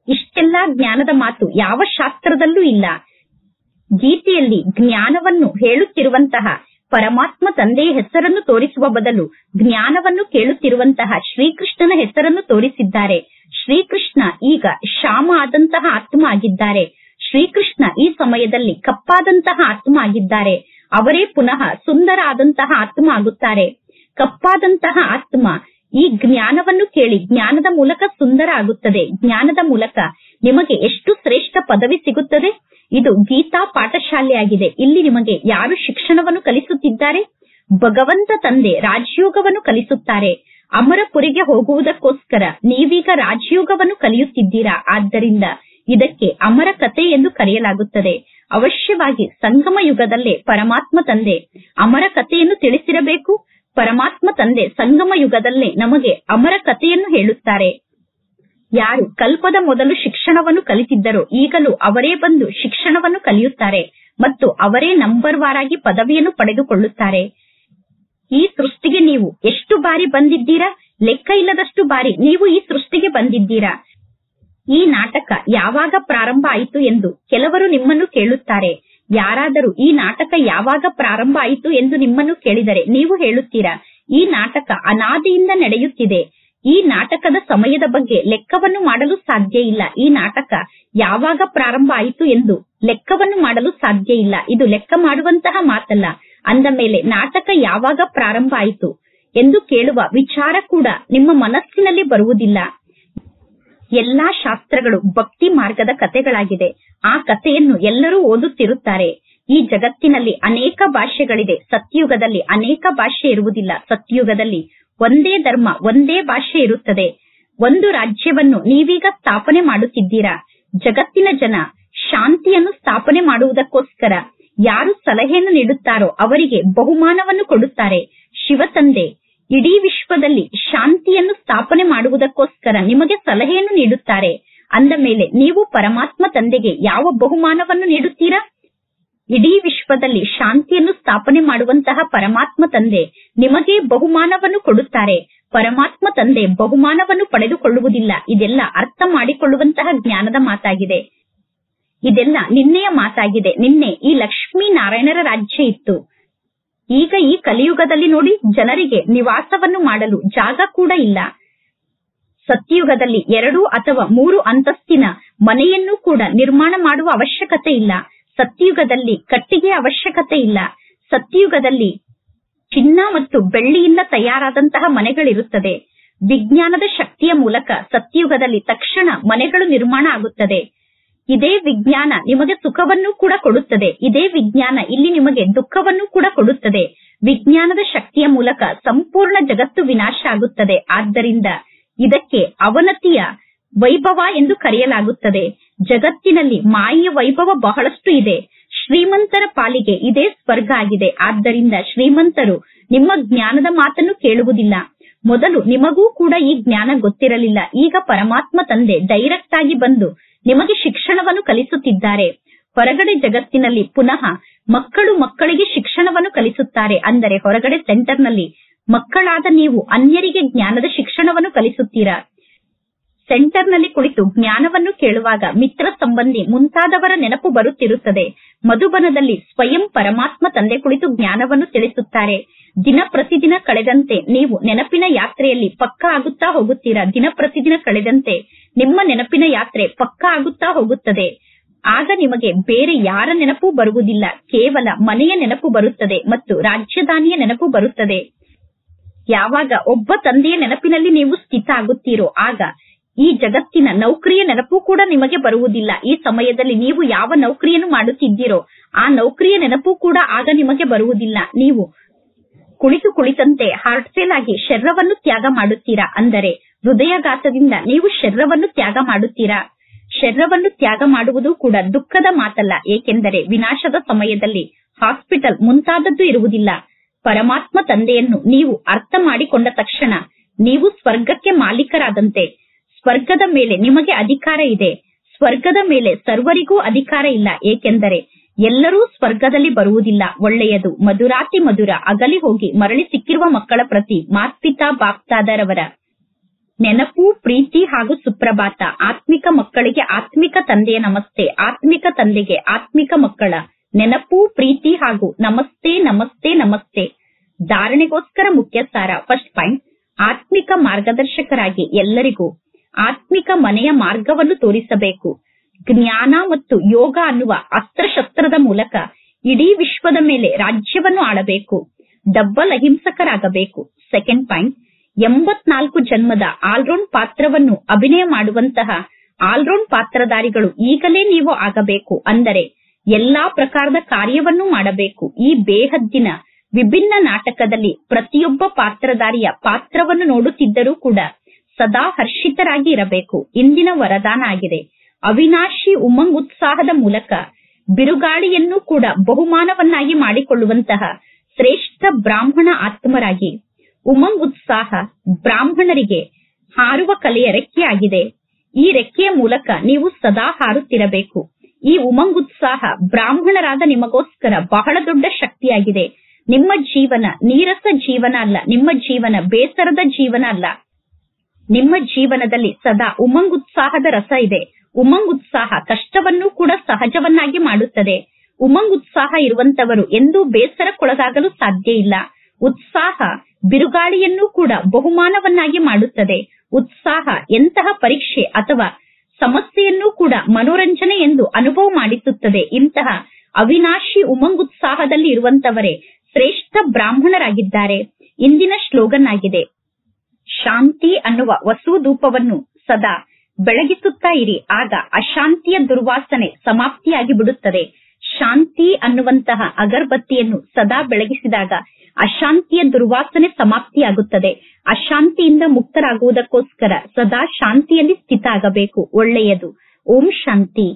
ಇಷ್ಟೆಲ್ಲಾ ಜ್ಞಾನದ ಮಾತು ಯಾವ ಶಾಸ್ತ್ರದಲ್ಲೂ ಇಲ್ಲ. ಗೀತೆಯಲ್ಲಿ ಜ್ಞಾನವನ್ನು ಹೇಳುತ್ತಿರುವಂತಹ ಪರಮಾತ್ಮ ತಂದೆಯ ಹೆಸರನ್ನು ತೋರಿಸುವ ಬದಲು ಜ್ಞಾನವನ್ನು ಕೇಳುತ್ತಿರುವಂತಹ ಶ್ರೀಕೃಷ್ಣನ ಹೆಸರನ್ನು ತೋರಿಸಿದ್ದಾರೆ. ಶ್ರೀಕೃಷ್ಣ ಈಗ ಶ್ಯಾಮ ಆದಂತಹ ಆತ್ಮ ಆಗಿದ್ದಾರೆ. ಶ್ರೀಕೃಷ್ಣ ಈ ಸಮಯದಲ್ಲಿ ಕಪ್ಪಾದಂತಹ ಆತ್ಮ ಆಗಿದ್ದಾರೆ. ಅವರೇ ಪುನಃ ಸುಂದರ ಆದಂತಹ ಆತ್ಮ ಆಗುತ್ತಾರೆ. ಕಪ್ಪಾದಂತಹ ಆತ್ಮ ಈ ಜ್ಞಾನವನ್ನು ಕೇಳಿ ಜ್ಞಾನದ ಮೂಲಕ ಸುಂದರ ಆಗುತ್ತದೆ. ಜ್ಞಾನದ ಮೂಲಕ ನಿಮಗೆ ಎಷ್ಟು ಶ್ರೇಷ್ಠ ಪದವಿ ಸಿಗುತ್ತದೆ. ಇದು ಗೀತಾ ಪಾಠಶಾಲೆಯಾಗಿದೆ. ಇಲ್ಲಿ ನಿಮಗೆ ಯಾರು ಶಿಕ್ಷಣವನ್ನು ಕಲಿಸುತ್ತಿದ್ದಾರೆ? ಭಗವಂತ ತಂದೆ ರಾಜಯೋಗವನ್ನು ಕಲಿಸುತ್ತಾರೆ. ಅಮರಪುರಿಗೆ ಹೋಗುವುದಕ್ಕೋಸ್ಕರ ನೀವೀಗ ರಾಜಯೋಗವನ್ನು ಕಲಿಯುತ್ತಿದ್ದೀರಾ. ಆದ್ದರಿಂದ ಇದಕ್ಕೆ ಅಮರ ಕಥೆ ಎಂದು ಕರೆಯಲಾಗುತ್ತದೆ. ಅವಶ್ಯವಾಗಿ ಸಂಗಮ ಯುಗದಲ್ಲೇ ಪರಮಾತ್ಮ ತಂದೆ ಅಮರ ಕಥೆಯನ್ನು ತಿಳಿಸಿರಬೇಕು. ಪರಮಾತ್ಮ ತಂದೆ ಸಂಗಮ ಯುಗದಲ್ಲೇ ನಮಗೆ ಅಮರ ಕಥೆಯನ್ನು ಹೇಳುತ್ತಾರೆ. ಯಾರು ಕಲ್ಪದ ಮೊದಲು ಶಿಕ್ಷಣವನ್ನು ಕಲಿತಿದ್ದರೋ ಈಗಲೂ ಅವರೇ ಬಂದು ಶಿಕ್ಷಣವನ್ನು ಕಲಿಯುತ್ತಾರೆ ಮತ್ತು ಅವರೇ ನಂಬರ್ ವಾರಾಗಿ ಪದವಿಯನ್ನು ಪಡೆದುಕೊಳ್ಳುತ್ತಾರೆ. ಈ ಸೃಷ್ಟಿಗೆ ನೀವು ಎಷ್ಟು ಬಾರಿ ಬಂದಿದ್ದೀರಾ? ಲೆಕ್ಕ ಇಲ್ಲದಷ್ಟು ಬಾರಿ ನೀವು ಈ ಸೃಷ್ಟಿಗೆ ಬಂದಿದ್ದೀರಾ. ಈ ನಾಟಕ ಯಾವಾಗ ಪ್ರಾರಂಭ ಆಯಿತು ಎಂದು ಕೆಲವರು ನಿಮ್ಮನ್ನು ಕೇಳುತ್ತಾರೆ. ಯಾರಾದರೂ ಈ ನಾಟಕ ಯಾವಾಗ ಪ್ರಾರಂಭ ಆಯಿತು ಎಂದು ನಿಮ್ಮನ್ನು ಕೇಳಿದರೆ ನೀವು ಹೇಳುತ್ತೀರಾ, ಈ ನಾಟಕ ಅನಾದಿಯಿಂದ ನಡೆಯುತ್ತಿದೆ. ಈ ನಾಟಕದ ಸಮಯದ ಬಗ್ಗೆ ಲೆಕ್ಕವನ್ನು ಮಾಡಲು ಸಾಧ್ಯ ಇಲ್ಲ. ಈ ನಾಟಕ ಯಾವಾಗ ಪ್ರಾರಂಭ ಆಯಿತು ಎಂದು ಲೆಕ್ಕವನ್ನು ಮಾಡಲು ಸಾಧ್ಯ ಇಲ್ಲ. ಇದು ಲೆಕ್ಕ ಮಾಡುವಂತಹ ಮಾತಲ್ಲ. ಅಂದ ಮೇಲೆ ನಾಟಕ ಯಾವಾಗ ಪ್ರಾರಂಭ ಆಯಿತು ಎಂದು ಕೇಳುವ ವಿಚಾರ ಕೂಡ ನಿಮ್ಮ ಮನಸ್ಸಿನಲ್ಲಿ ಬರುವುದಿಲ್ಲ. ಎಲ್ಲಾ ಶಾಸ್ತ್ರಗಳು ಭಕ್ತಿ ಮಾರ್ಗದ ಕಥೆಗಳಾಗಿದೆ. ಆ ಕಥೆಯನ್ನು ಎಲ್ಲರೂ ಓದುತ್ತಿರುತ್ತಾರೆ. ಈ ಜಗತ್ತಿನಲ್ಲಿ ಅನೇಕ ಭಾಷೆಗಳಿದೆ. ಸತ್ಯುಗದಲ್ಲಿ ಅನೇಕ ಭಾಷೆ ಇರುವುದಿಲ್ಲ. ಸತ್ಯುಗದಲ್ಲಿ ಒಂದೇ ಧರ್ಮ, ಒಂದೇ ಭಾಷೆ ಇರುತ್ತದೆ. ಒಂದು ರಾಜ್ಯವನ್ನು ನೀವೀಗ ಸ್ಥಾಪನೆ ಮಾಡುತ್ತಿದ್ದೀರಾ. ಜಗತ್ತಿನ ಜನ ಶಾಂತಿಯನ್ನು ಸ್ಥಾಪನೆ ಮಾಡುವುದಕ್ಕೋಸ್ಕರ ಯಾರು ಸಲಹೆಯನ್ನು ನೀಡುತ್ತಾರೋ ಅವರಿಗೆ ಬಹುಮಾನವನ್ನು ಕೊಡುತ್ತಾರೆ. ಶಿವತಂದೆ ಇಡೀ ವಿಶ್ವದಲ್ಲಿ ಶಾಂತಿಯನ್ನು ಸ್ಥಾಪನೆ ಮಾಡುವುದಕ್ಕೋಸ್ಕರ ನಿಮಗೆ ಸಲಹೆಯನ್ನು ನೀಡುತ್ತಾರೆ. ಅಂದ ಮೇಲೆ ನೀವು ಪರಮಾತ್ಮ ತಂದೆಗೆ ಯಾವ ಬಹುಮಾನವನ್ನು ನೀಡುತ್ತೀರಾ? ಇಡೀ ವಿಶ್ವದಲ್ಲಿ ಶಾಂತಿಯನ್ನು ಸ್ಥಾಪನೆ ಮಾಡುವಂತಹ ಪರಮಾತ್ಮ ತಂದೆ ನಿಮಗೆ ಬಹುಮಾನವನ್ನು ಕೊಡುತ್ತಾರೆ. ಪರಮಾತ್ಮ ತಂದೆ ಬಹುಮಾನವನ್ನು ಪಡೆದುಕೊಳ್ಳುವುದಿಲ್ಲ. ಇದೆಲ್ಲ ಅರ್ಥ ಮಾಡಿಕೊಳ್ಳುವಂತಹ ಜ್ಞಾನದ ಮಾತಾಗಿದೆ. ಇದೆಲ್ಲ ನಿನ್ನೆಯ ಮಾತಾಗಿದೆ. ನಿನ್ನೆ ಈ ಲಕ್ಷ್ಮೀ ನಾರಾಯಣರ ರಾಜ್ಯ ಇತ್ತು. ಈಗ ಈ ಕಲಿಯುಗದಲ್ಲಿ ನೋಡಿ, ಜನರಿಗೆ ನಿವಾಸವನ್ನು ಮಾಡಲು ಜಾಗ ಕೂಡ ಇಲ್ಲ. ಸತ್ಯಯುಗದಲ್ಲಿ 2 ಅಥವಾ 3 ಅಂತಸ್ತಿನ ಮನೆಯನ್ನು ಕೂಡ ನಿರ್ಮಾಣ ಮಾಡುವ ಅವಶ್ಯಕತೆ ಇಲ್ಲ. ಸತ್ಯಯುಗದಲ್ಲಿ ಕಟ್ಟಿಗೆ ಅವಶ್ಯಕತೆ ಇಲ್ಲ. ಸತ್ಯಯುಗದಲ್ಲಿ ಚಿನ್ನ ಮತ್ತು ಬೆಳ್ಳಿಯಿಂದ ತಯಾರಾದಂತಹ ಮನೆಗಳಿರುತ್ತದೆ. ವಿಜ್ಞಾನದ ಶಕ್ತಿಯ ಮೂಲಕ ಸತ್ಯಯುಗದಲ್ಲಿ ತಕ್ಷಣ ಮನೆಗಳು ನಿರ್ಮಾಣ ಆಗುತ್ತದೆ. ಇದೇ ವಿಜ್ಞಾನ ನಿಮಗೆ ಸುಖವನ್ನು ಕೂಡ ಕೊಡುತ್ತದೆ. ಇದೇ ವಿಜ್ಞಾನ ಇಲ್ಲಿ ನಿಮಗೆ ದುಃಖವನ್ನು ಕೂಡ ಕೊಡುತ್ತದೆ. ವಿಜ್ಞಾನದ ಶಕ್ತಿಯ ಮೂಲಕ ಸಂಪೂರ್ಣ ಜಗತ್ತು ವಿನಾಶ ಆಗುತ್ತದೆ. ಆದ್ದರಿಂದ ಇದಕ್ಕೆ ಅವನತಿಯ ವೈಭವ ಎಂದು ಕರೆಯಲಾಗುತ್ತದೆ. ಜಗತ್ತಿನಲ್ಲಿ ಮಾಯೆಯ ವೈಭವ ಬಹಳಷ್ಟು ಇದೆ. ಶ್ರೀಮಂತರ ಪಾಲಿಗೆ ಇದೇ ಸ್ವರ್ಗ ಆಗಿದೆ. ಆದ್ದರಿಂದ ಶ್ರೀಮಂತರು ನಿಮ್ಮ ಜ್ಞಾನದ ಮಾತನ್ನು ಕೇಳುವುದಿಲ್ಲ. ಮೊದಲು ನಿಮಗೂ ಕೂಡ ಈ ಜ್ಞಾನ ಗೊತ್ತಿರಲಿಲ್ಲ. ಈಗ ಪರಮಾತ್ಮ ತಂದೆ ಡೈರೆಕ್ಟ್ ಆಗಿ ಬಂದು ನಿಮಗೆ ಶಿಕ್ಷಣವನ್ನು ಕಲಿಸುತ್ತಿದ್ದಾರೆ. ಹೊರಗಡೆ ಜಗತ್ತಿನಲ್ಲಿ ಪುನಃ ಮಕ್ಕಳು ಮಕ್ಕಳಿಗೆ ಶಿಕ್ಷಣವನ್ನು ಕಲಿಸುತ್ತಾರೆ. ಅಂದರೆ ಹೊರಗಡೆ ಸೆಂಟರ್ನಲ್ಲಿ ಮಕ್ಕಳಾದ ನೀವು ಅನ್ಯರಿಗೆ ಜ್ಞಾನದ ಶಿಕ್ಷಣವನ್ನು ಕಲಿಸುತ್ತೀರಾ. ಸೆಂಟರ್ನಲ್ಲಿ ಕುಳಿತು ಜ್ಞಾನವನ್ನು ಕೇಳುವಾಗ ಮಿತ್ರ ಸಂಬಂಧಿ ಮುಂತಾದವರ ನೆನಪು ಬರುತ್ತಿರುತ್ತದೆ. ಮಧುಬನದಲ್ಲಿ ಸ್ವಯಂ ಪರಮಾತ್ಮ ತಂದೆ ಕುಳಿತು ಜ್ಞಾನವನ್ನು ತಿಳಿಸುತ್ತಾರೆ. ದಿನ ಪ್ರತಿದಿನ ಕಳೆದಂತೆ ನೀವು ನೆನಪಿನ ಯಾತ್ರೆಯಲ್ಲಿ ಪಕ್ಕಾ ಆಗುತ್ತಾ ಹೋಗುತ್ತೀರಾ. ದಿನ ಪ್ರತಿದಿನ ಕಳೆದಂತೆ ನಿಮ್ಮ ನೆನಪಿನ ಯಾತ್ರೆ ಪಕ್ಕಾ ಆಗುತ್ತಾ ಹೋಗುತ್ತದೆ. ಆಗ ನಿಮಗೆ ಬೇರೆ ಯಾರ ನೆನಪು ಬರುವುದಿಲ್ಲ. ಕೇವಲ ಮನೆಯ ನೆನಪು ಬರುತ್ತದೆ ಮತ್ತು ರಾಜ್ಯಧಾನಿಯ ನೆನಪು ಬರುತ್ತದೆ. ಯಾವಾಗ ಒಬ್ಬ ತಂದೆಯ ನೆನಪಿನಲ್ಲಿ ನೀವು ಸ್ಥಿತ ಆಗುತ್ತೀರೋ ಆಗ ಈ ಜಗತ್ತಿನ ನೌಕರಿಯ ನೆನಪು ಕೂಡ ನಿಮಗೆ ಬರುವುದಿಲ್ಲ. ಈ ಸಮಯದಲ್ಲಿ ನೀವು ಯಾವ ನೌಕರಿಯನ್ನು ಮಾಡುತ್ತಿದ್ದೀರೋ ಆ ನೌಕರಿಯ ನೆನಪು ಕೂಡ ಆಗ ನಿಮಗೆ ಬರುವುದಿಲ್ಲ. ನೀವು ಕುಳಿತಂತೆ ಹಾರ್ಟ್ ಫೇಲ್ ಆಗಿ ಶರೀರವನ್ನು ತ್ಯಾಗ ಮಾಡುತ್ತೀರಾ. ಅಂದರೆ ಹೃದಯಾಘಾತದಿಂದ ನೀವು ಶರೀರವನ್ನು ತ್ಯಾಗ ಮಾಡುತ್ತೀರಾ. ಶರೀರವನ್ನು ತ್ಯಾಗ ಮಾಡುವುದು ಕೂಡ ದುಃಖದ ಮಾತಲ್ಲ. ಏಕೆಂದರೆ ವಿನಾಶದ ಸಮಯದಲ್ಲಿ ಹಾಸ್ಪಿಟಲ್ ಮುಂತಾದದ್ದು ಇರುವುದಿಲ್ಲ. ಪರಮಾತ್ಮ ತಂದೆಯನ್ನು ನೀವು ಅರ್ಥ ಮಾಡಿಕೊಂಡ ತಕ್ಷಣ ನೀವು ಸ್ವರ್ಗಕ್ಕೆ ಮಾಲೀಕರಾದಂತೆ. ಸ್ವರ್ಗದ ಮೇಲೆ ನಿಮಗೆ ಅಧಿಕಾರ ಇದೆ. ಸ್ವರ್ಗದ ಮೇಲೆ ಸರ್ವರಿಗೂ ಅಧಿಕಾರ ಇಲ್ಲ. ಏಕೆಂದರೆ ಎಲ್ಲರೂ ಸ್ವರ್ಗದಲ್ಲಿ ಬರುವುದಿಲ್ಲ. ಒಳ್ಳೆಯದು. ಮಧುರಾತಿ ಮಧುರ ಅಗಲಿ ಹೋಗಿ ಮರಳಿ ಸಿಕ್ಕಿರುವ ಮಕ್ಕಳ ಪ್ರತಿ ಮಾತ್ಪಿತಾ ಬಾಪ್ತಾದರವರ ನೆನಪು, ಪ್ರೀತಿ ಹಾಗೂ ಸುಪ್ರಭಾತ. ಆತ್ಮಿಕ ಮಕ್ಕಳಿಗೆ ಆತ್ಮಿಕ ತಂದೆಯ ನಮಸ್ತೆ. ಆತ್ಮಿಕ ತಂದೆಗೆ ಆತ್ಮಿಕ ಮಕ್ಕಳ ನೆನಪು, ಪ್ರೀತಿ ಹಾಗೂ ನಮಸ್ತೆ ನಮಸ್ತೆ ನಮಸ್ತೆ. ಧಾರಣೆಗೋಸ್ಕರ ಮುಖ್ಯ ಸಾರ. ಫಸ್ಟ್ ಪಾಯಿಂಟ್, ಆತ್ಮಿಕ ಮಾರ್ಗದರ್ಶಕರಾಗಿ ಎಲ್ಲರಿಗೂ ಆತ್ಮಿಕ ಮನೆಯ ಮಾರ್ಗವನ್ನು ತೋರಿಸಬೇಕು. ಜ್ಞಾನ ಮತ್ತು ಯೋಗ ಅನ್ನುವ ಅಸ್ತ್ರಶಸ್ತ್ರದ ಮೂಲಕ ಇಡೀ ವಿಶ್ವದ ಮೇಲೆ ರಾಜ್ಯವನ್ನು ಆಳಬೇಕು. ಡಬ್ಬಲ್ ಅಹಿಂಸಕರಾಗಬೇಕು. ಸೆಕೆಂಡ್ ಪಾಯಿಂಟ್, 84 ಜನ್ಮದ ಆಲ್ರೌಂಡ್ ಪಾತ್ರವನ್ನು ಅಭಿನಯ ಮಾಡುವಂತಹ ಆಲ್ರೌಂಡ್ ಪಾತ್ರಧಾರಿಗಳು ಈಗಲೇ ನೀವು ಆಗಬೇಕು. ಅಂದರೆ ಎಲ್ಲಾ ಪ್ರಕಾರದ ಕಾರ್ಯವನ್ನು ಮಾಡಬೇಕು. ಈ ಬೇಹದ್ದಿನ ವಿಭಿನ್ನ ನಾಟಕದಲ್ಲಿ ಪ್ರತಿಯೊಬ್ಬ ಪಾತ್ರಧಾರಿಯ ಪಾತ್ರವನ್ನು ನೋಡುತ್ತಿದ್ದರೂ ಕೂಡ ಸದಾ ಹರ್ಷಿತರಾಗಿ ಇರಬೇಕು. ಇಂದಿನ ವರದಾನ ಆಗಿದೆ. ಅವಿನಾಶಿ ಉಮಂಗ್ ಉತ್ಸಾಹದ ಮೂಲಕ ಬಿರುಗಾಳಿಯನ್ನು ಕೂಡ ಬಹುಮಾನವನ್ನಾಗಿ ಮಾಡಿಕೊಳ್ಳುವಂತಹ ಶ್ರೇಷ್ಠ ಶ್ರೇಷ್ಠ ಬ್ರಾಹ್ಮಣ ಆತ್ಮರಾಗಿ. ಉಮಂಗ್ ಉತ್ಸಾಹ ಬ್ರಾಹ್ಮಣರಿಗೆ ಹಾರುವ ಕಲೆಯ ರೆಕ್ಕೆಯಾಗಿದೆ. ಈ ರೆಕ್ಕೆಯ ಮೂಲಕ ನೀವು ಸದಾ ಹಾರುತ್ತಿರಬೇಕು. ಈ ಉಮಂಗ್ ಉತ್ಸಾಹ ಬ್ರಾಹ್ಮಣರಾದ ನಿಮಗೋಸ್ಕರ ಬಹಳ ದೊಡ್ಡ ಶಕ್ತಿಯಾಗಿದೆ. ನಿಮ್ಮ ಜೀವನ ನೀರಸ ಜೀವನ ಅಲ್ಲ, ನಿಮ್ಮ ಜೀವನ ಬೇಸರದ ಜೀವನ ಅಲ್ಲ. ನಿಮ್ಮ ಜೀವನದಲ್ಲಿ ಸದಾ ಉಮಂಗ್ ಉತ್ಸಾಹದ ರಸ ಇದೆ. ಉಮಂಗ್ ಉತ್ಸಾಹ ಕಷ್ಟವನ್ನು ಕೂಡ ಸಹಜವನ್ನಾಗಿ ಮಾಡುತ್ತದೆ. ಉಮಂಗ್ ಉತ್ಸಾಹ ಇರುವಂತವರು ಎಂದೂ ಬೇಸರಕ್ಕೊಳಗಾಗಲು ಸಾಧ್ಯ ಇಲ್ಲ. ಉತ್ಸಾಹ ಬಿರುಗಾಳಿಯನ್ನು ಕೂಡ ಬಹುಮಾನವನ್ನಾಗಿ ಮಾಡುತ್ತದೆ. ಉತ್ಸಾಹ ಎಂತಹ ಪರೀಕ್ಷೆ ಅಥವಾ ಸಮಸ್ಯೆಯನ್ನು ಕೂಡ ಮನೋರಂಜನೆ ಎಂದು ಅನುಭವ ಮಾಡಿಸುತ್ತದೆ. ಇಂತಹ ಅವಿನಾಶಿ ಉಮಂಗ್ ಉತ್ಸಾಹದಲ್ಲಿ ಇರುವಂತವರೇ ಶ್ರೇಷ್ಠ ಬ್ರಾಹ್ಮಣರಾಗಿದ್ದಾರೆ. ಇಂದಿನ ಸ್ಲೋಗನ್ ಆಗಿದೆ, ಶಾಂತಿ ಅನ್ನುವ ವಸೂಧೂಪವನ್ನು ಸದಾ ಬೆಳಗಿಸುತ್ತಾ ಇರಿ, ಆಗ ಅಶಾಂತಿಯ ದುರ್ವಾಸನೆ ಸಮಾಪ್ತಿಯಾಗಿ ಬಿಡುತ್ತದೆ. ಶಾಂತಿ ಅನ್ನುವಂತಹ ಅಗರಬತ್ತಿಯನ್ನು ಸದಾ ಬೆಳಗಿಸಿದಾಗ ಅಶಾಂತಿಯ ದುರ್ವಾಸನೆ ಸಮಾಪ್ತಿಯಾಗುತ್ತದೆ. ಅಶಾಂತಿಯಿಂದ ಮುಕ್ತರಾಗುವುದಕ್ಕೋಸ್ಕರ ಸದಾ ಶಾಂತಿಯಲ್ಲಿ ಸ್ಥಿತ ಆಗಬೇಕು. ಒಳ್ಳೆಯದು. ಓಂ ಶಾಂತಿ.